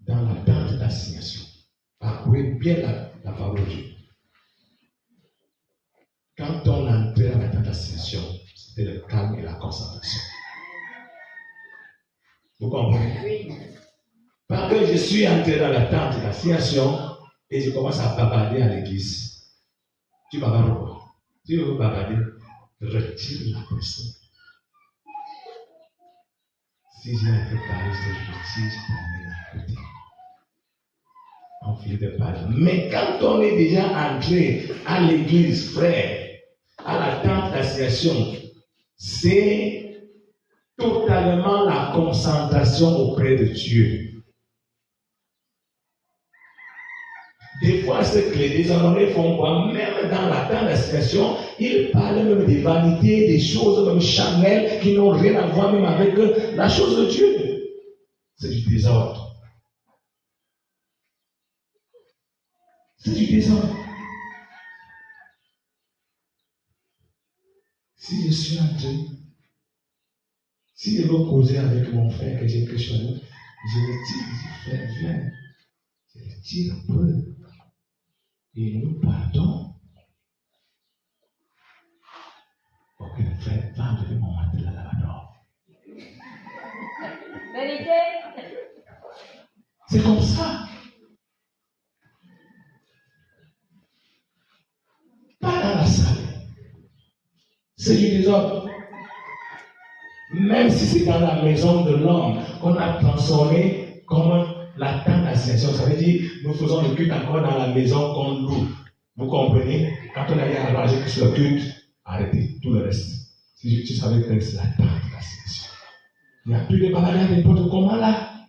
dans la tente d'assignation, parcourez bien la parole de Dieu. Quand on est entré dans la tente d'assignation, c'était le calme et la concentration. Vous comprenez? Oui. Parce que je suis entré dans la tente d'assignation et je commence à bavarder à l'église. Tu bavardes quoi? Tu veux bavarder? Retire la personne. Si j'ai un peu parlé, je retire la côté. On finit de parler. Mais quand on est déjà entré à l'église, frère, à la tente d'assignation, c'est totalement la concentration auprès de Dieu. Des fois, ce que les déshonorés font quoi? Même dans la tente d'assignation, ils parlent même des vanités, des choses même charnelles qui n'ont rien à voir même avec la chose de Dieu. C'est du désordre. C'est du désordre. Si je suis entré, si je veux causer avec mon frère que j'ai quelque chose, je le dis, frère, viens. Je le tire un peu. Et nous partons. Ok, frère, va enlever mon manteau à la lavador. Vérité. C'est comme ça. Pas dans la salle. C'est du désordre. Même si c'est dans la maison de l'homme qu'on a transformé comme la tente d'assignation, ça veut dire nous faisons le culte encore dans la maison qu'on loue. Vous comprenez? Quand on a eu à arranger que sur le culte, arrêtez tout le reste. Si tu savais que c'est la tente d'assignation. Il n'y a plus de bavardages n'importe comment là.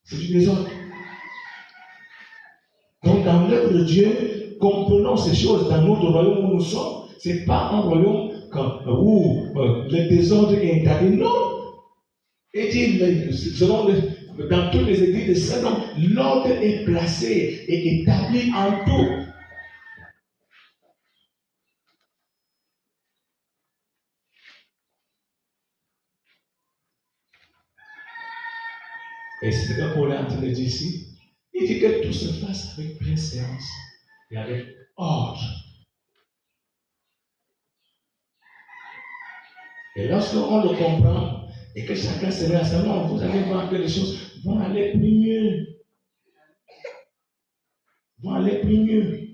C'est du désordre. Donc dans l'œuvre de Dieu, comprenons ces choses dans notre royaume où nous sommes. Ce n'est pas un royaume où le désordre est interdit. Non. Et dit, dans toutes les églises de Saint-Homme, l'ordre est placé et établi en tout. Et c'est ce que Paul est en train de dire ici. Il dit que tout se fasse avec bienséance et avec ordre. Et lorsqu'on le comprend, et que chacun se met à sa main, vous allez voir que les choses vont aller plus mieux. Vont aller plus mieux.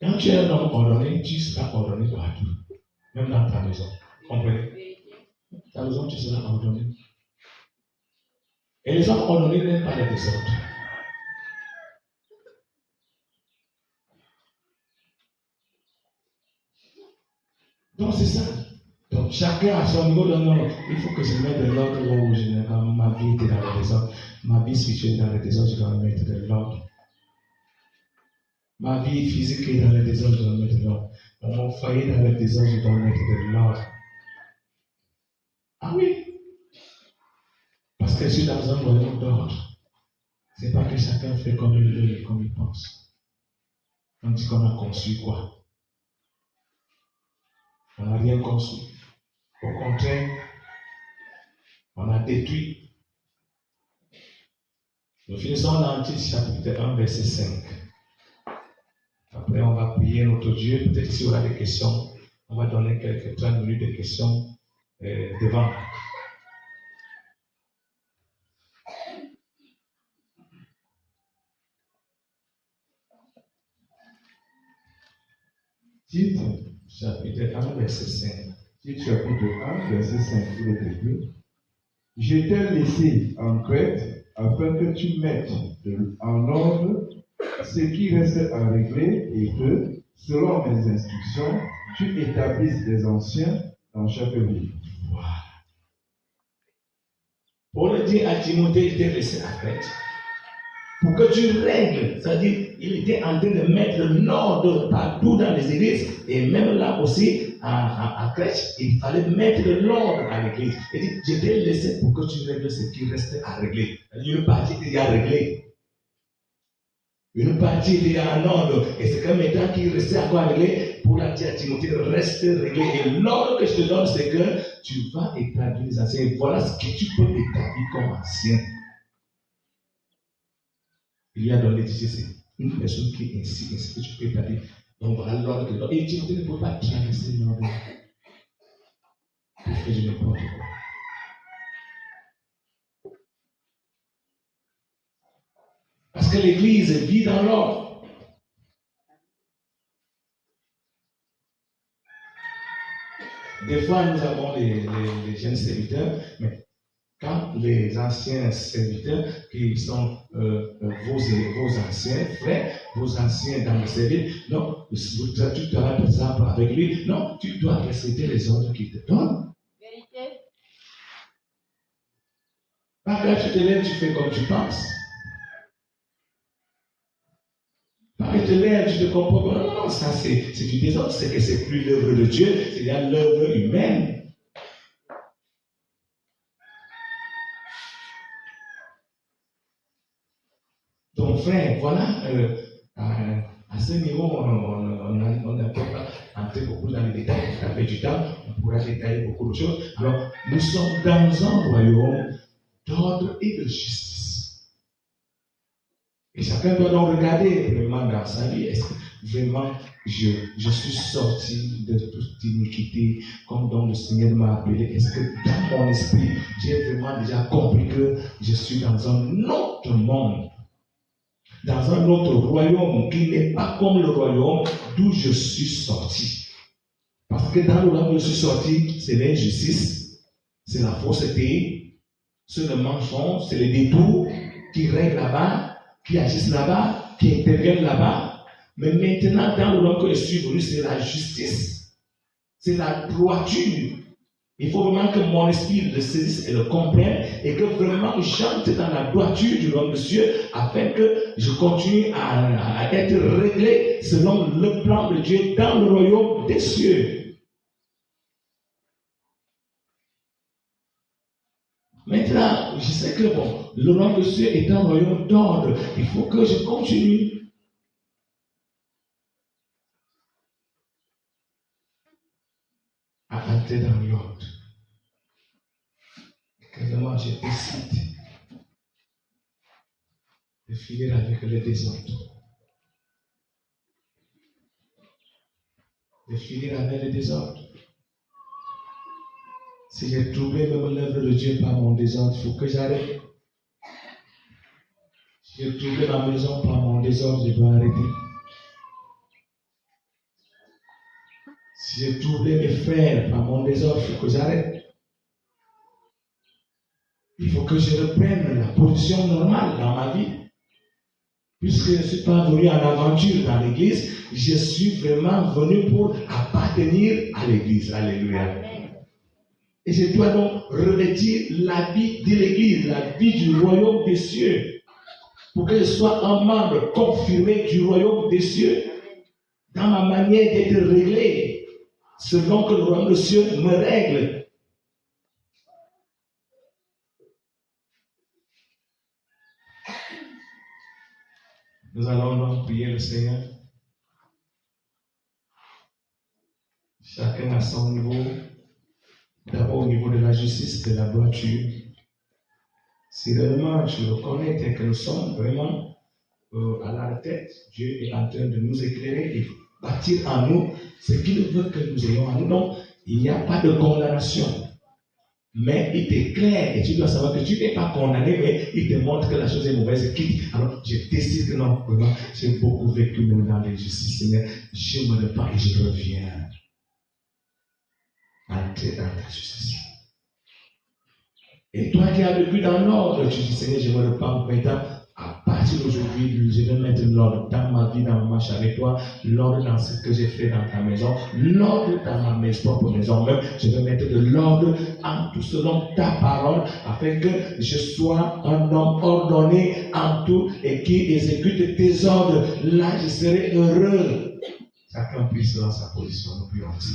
Quand tu es un homme ordonné, tu seras ordonné partout. Même dans ta maison. Vous comprenez? Ta maison, tu seras ordonné. Et les hommes ordonnés n'aiment pas le désordre. Donc, chacun à son niveau, non, il faut que je mette de l'ordre là où ma vie était dans le désordre. Ma vie spirituelle dans le désordre, je dois mettre de l'ordre. Ma vie physique est dans le désordre, je dois mettre de l'ordre. Mon foyer dans le désordre, je dois mettre de l'ordre. Ah oui. Parce que je suis dans un royaume d'ordre. C'est pas que chacun fait comme il veut et comme il pense. On dit qu'on a conçu quoi? On n'a rien conçu. Au contraire, on a détruit. Nous finissons dans Tite chapitre 1, verset 5. Après, on va prier notre Dieu. Peut-être s'il y aura des questions, on va donner quelques 30 minutes de questions devant. Tite, Chapitre 1, verset 5. Tite chapitre 1, verset 5, il est écrit: Je t'ai laissé en Crète afin que tu mettes en ordre ce qui reste à régler et que, selon mes instructions, tu établisses des anciens dans chaque ville. Voilà. Paul dit à Timothée, il était resté à Crète. Pour que tu règles, c'est-à-dire, il était en train de mettre l'ordre partout dans les églises, et même là aussi, à Crète, il fallait mettre de l'ordre à l'église. Il dit, je t'ai laissé pour que tu règles ce qui reste à régler. Une partie était déjà réglée. Une partie était en ordre, et c'est comme maintenant qu'il restait à quoi régler, pour la dire à Timothée, reste réglé. Et l'ordre que je te donne, c'est que tu vas établir les anciens. Voilà ce que tu peux établir comme ancien. Il y a dans l'édition, c'est une personne qui est ainsi que tu peux établir. Donc voilà l'ordre que je donne. Et Timothée ne peut pas traverser l'ordre pour faire du n'importe quoi. Parce que l'Église vit dans l'ordre. Des fois, nous avons les jeunes serviteurs, mais quand les anciens serviteurs, qui sont vos anciens frères, vos anciens dans le service, non, tu te rends par exemple avec lui, non, tu dois respecter les ordres qu'il te donne. Vérité. Pas quand tu te lèves, tu fais comme tu penses. Pas que tu te lèves, tu te comprends. Non, ça c'est du désordre, c'est que c'est plus l'œuvre de Dieu, c'est l'œuvre humaine. Donc, frère, voilà, à ce niveau, on n'a pas entré beaucoup dans les détails, on a fait du temps, on pourra détailler beaucoup de choses. Alors, nous sommes dans un royaume d'ordre et de justice. Et chacun doit donc regarder vraiment dans sa vie, est-ce que vraiment je suis sorti de toute iniquité, comme dont le Seigneur m'a appelé? Est-ce que dans mon esprit, j'ai vraiment déjà compris que je suis dans un autre monde? Dans un autre royaume qui n'est pas comme le royaume d'où je suis sorti. Parce que dans le royaume où je suis sorti, c'est l'injustice, c'est la fausseté, c'est le mensonge, c'est les détours qui règlent là-bas, qui agissent là-bas, qui interviennent là-bas. Mais maintenant, dans le royaume que je suis venu, c'est la justice, c'est la droiture. Il faut vraiment que mon esprit le saisisse et le comprenne et que vraiment j'entre dans la droiture du royaume de Dieu afin que je continue à être réglé selon le plan de Dieu dans le royaume des cieux. Maintenant, je sais que le royaume de Dieu est un royaume d'ordre. Il faut que je continue à entrer dans l'ordre. Que vraiment je décide de finir avec le désordre. De finir avec le désordre. Si j'ai troublé même l'œuvre de Dieu par mon désordre, il faut que j'arrête. Si j'ai troublé ma maison par mon désordre, je dois arrêter. Si j'ai troublé mes frères par mon désordre, il faut que j'arrête. Il faut que je reprenne la position normale dans ma vie. Puisque je ne suis pas venu en aventure dans l'église, je suis vraiment venu pour appartenir à l'église. Alléluia. Et je dois donc revêtir la vie de l'Église, la vie du royaume des cieux, pour que je sois un membre confirmé du royaume des cieux, dans ma manière d'être réglé, selon que le royaume des cieux me règle. Nous allons donc prier le Seigneur. Chacun à son niveau. D'abord au niveau de la justice, de la droiture. Si réellement tu reconnais tel que nous sommes vraiment à la tête, Dieu est en train de nous éclairer et bâtir en nous ce qu'il veut que nous ayons en nous. Donc, il n'y a pas de condamnation. Mais il t'éclaire et tu dois savoir que tu n'es pas condamné, mais il te montre que la chose est mauvaise et quitte. Alors, je décide que non, vraiment, j'ai beaucoup vécu même dans l'injustice, Seigneur. Je me repens et je reviens. Entrer dans ta justice. Et toi qui as vécu dans l'ordre, tu dis Seigneur, je me repens maintenant. À partir d'aujourd'hui, je vais mettre l'ordre dans ma vie, dans ma marche avec toi, l'ordre dans ce que j'ai fait dans ta maison, l'ordre dans ma propre maison même. Je vais mettre de l'ordre en tout selon ta parole, afin que je sois un homme ordonné en tout et qui exécute tes ordres. Là, je serai heureux. Chacun prie selon sa position. Nous prions aussi.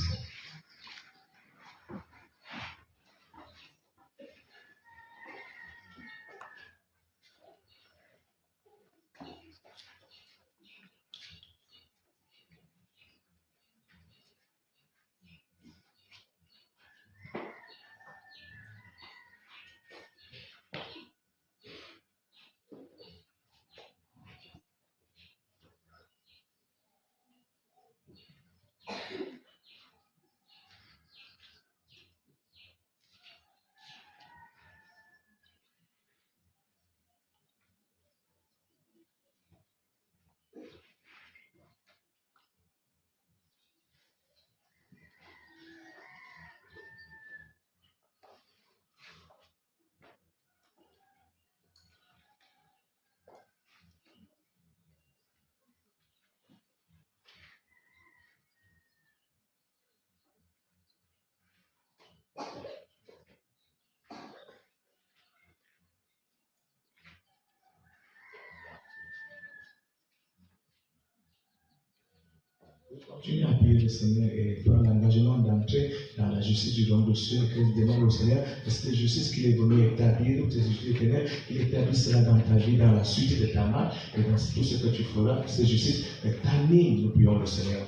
Continue à prier le Seigneur et prendre l'engagement d'entrer dans la justice du royaume de cieux et que tu demandes au Seigneur que cette justice qu'il est venu établir, ou cette justice éternelle, qu'il établisse cela dans ta vie, dans la suite de ta marche et dans tout ce que tu feras, que cette justice t'anime, nous prions le Seigneur.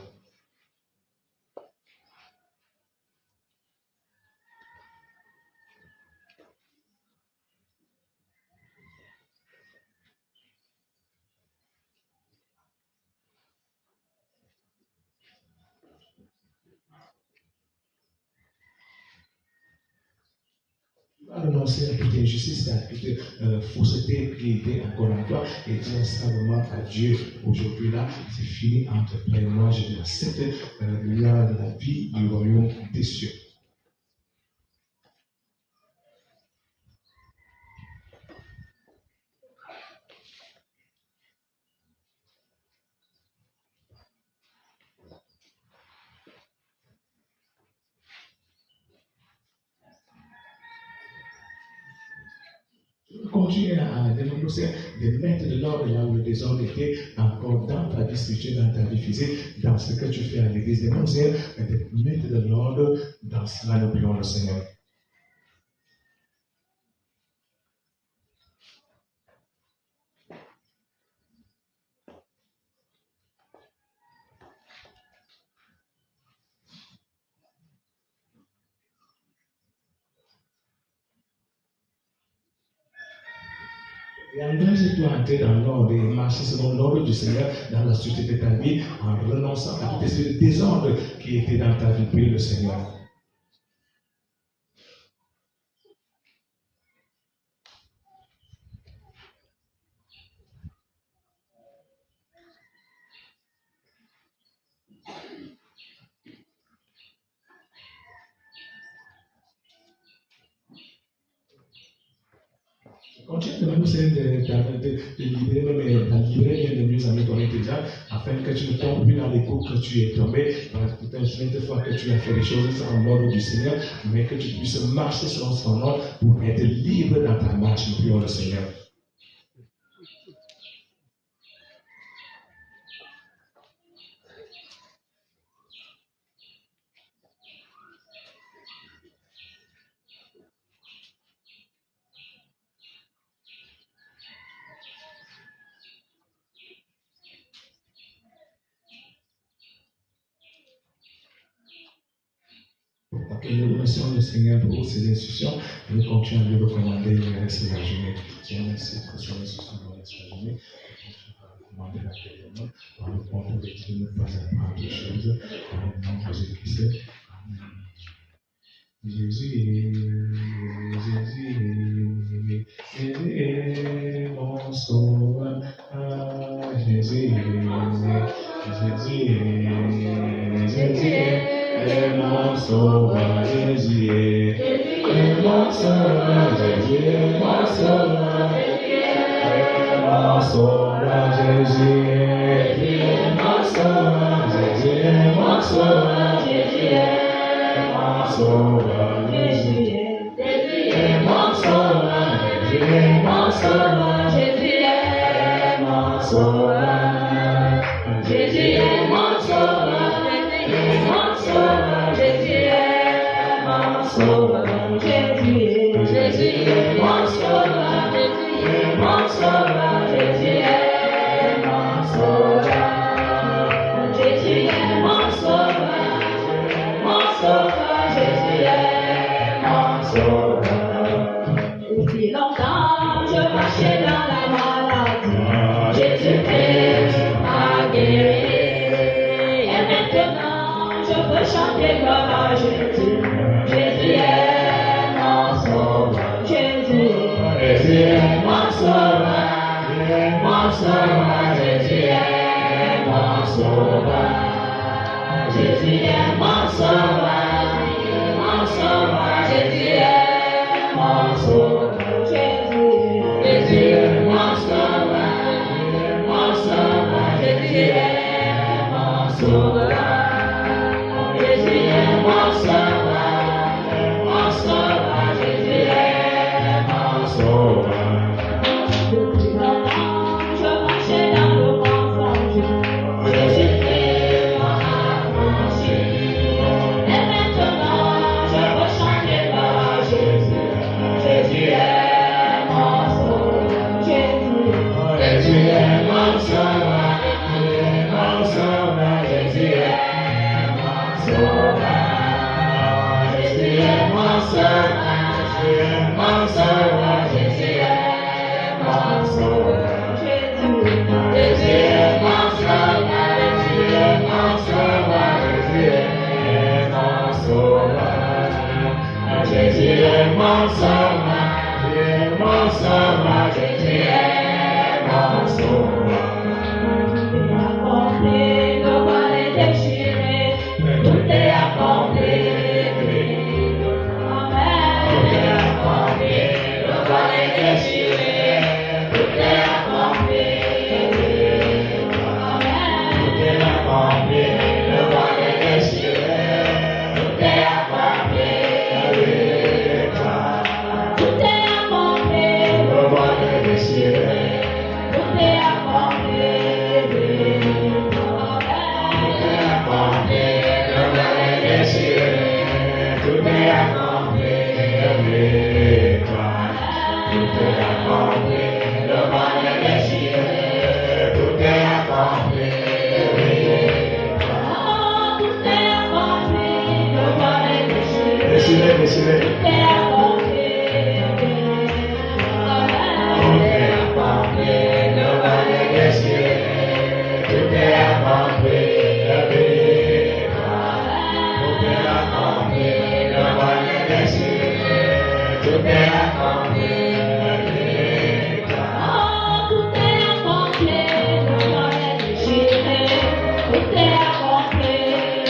Renoncer à toute injustice, à toute fausseté qui était encore en toi et dire simplement à Dieu aujourd'hui là, c'est fini entre toi et moi, je dois cette la vie du royaume des cieux. Continue à dénoncer, de mettre de l'ordre là où le désordre était encore dans ta vie spirituelle, dans ta vie physique, dans ce que tu fais à l'église, dénoncer, de mettre de l'ordre dans cela, nous prions le Seigneur. Et engage-toi à entrer dans l'ordre et marcher selon l'ordre du Seigneur dans la suite de ta vie en renonçant à tout esprit de désordre qui était dans ta vie. Prie le Seigneur. Continue de nous libérer de mieux amis ton déjà, afin que tu ne tombes plus dans les coups que tu es tombé, dans les fois que tu as fait les choses sans l'ordre du Seigneur, mais que tu puisses marcher selon son ordre pour être libre dans ta marche, nous prions le Seigneur. Nous remercions le Seigneur pour ses instructions. Nous continuons à lui recommander le reste de la journée. Seigneur, merci pour son instruction dans le reste de la journée. Nous recommander la paix par le compte de Dieu, nous pas apprendre des choses. Dans le nom de Jésus-Christ. Jésus est mon sauveur. Jésus est mon sauveur, Jésus est mon sauveur, Jésus est mon sauveur, mon sauveur, Jésus est mon sauveur, Jésus est mon sauveur, Jésus est mon sauveur, Jésus est mon sauveur, Jésus est mon sauveur, Jésus est mon sauveur, Jésus est mon sauveur. Depuis longtemps, je marchais dans la maladie. Jésus-Christ m'a guéri. Et maintenant, je peux chanter gloire à Jésus. Jésus est mon sauveur. Jésus est mon sauveur. Mon sauveur. Jésus est mon sauveur. Jésus est mon sauveur. Mon sauveur. Jésus est mon sauveur. Jésus est mon sauveur. Mon sauveur. Jésus est mon sauveur. Jésus est mon sauveur. Mon sauveur. Jésus est mon sauveur. Depuis longtemps, je marchais dans le mensonge. Jésus-Christ m'a affranchi. Et maintenant, je veux chanter gloire à Jésus. Jésus est mon sauveur. Jésus est mon sauveur. Mon sauveur. Jésus est mon sauveur. Jésus est mon sauveur. Mon sauveur. Jésus est mon sauveur. Jésus est mon sauveur. Jésus est mon sauveur. Jésus est mon sauveur. Mon sauveur. Jésus est mon sauveur. Accompli, le mal est déchiré, tout est accompli. Amen. Tout est accompli, le mal est déchiré, tout est accompli. Amen. Tout est accompli, le mal est déchiré, tout est accompli. Tout est accompli, le mal est déchiré, tout est accompli. Tout est accompli avec toi. Tout est accompli, le mal est déchiré. Tout est accompli avec toi. Tout est accompli, le mal est déchiré. Déchiré. Tout est accompli avec toi. Tout est accompli, le mal est déchiré. Tout est accompli avec toi. Tout est accompli, le mal est déchiré. Tout est accompli avec toi. Tout est accompli, le mal est déchiré. Tout est accompli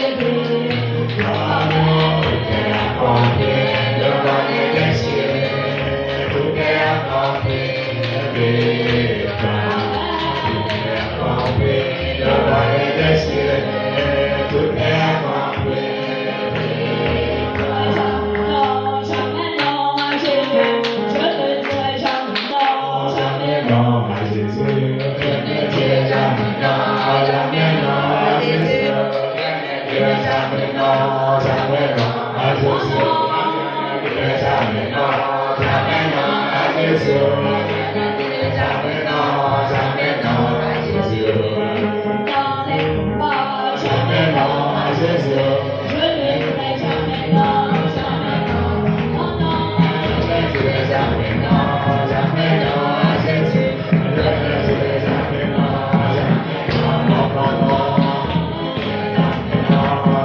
avec toi. Tout est accompli, le mal est déchiré. Tout est accompli. jamais non, jamais non à Jésus. Jamais non, jamais non à Jésus. Dans les combats, jamais non à Jésus. Je ne dirai jamais non, jamais non. Oh non, je ne dirai jamais non, jamais non à Jésus. Je ne dirai jamais non, jamais non, non, non, non.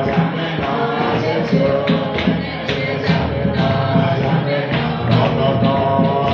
Jamais non à Jésus. Je ne dirai jamais non, jamais non, non, non, non.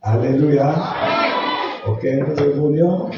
Alléluia. Ok, nous évoluons.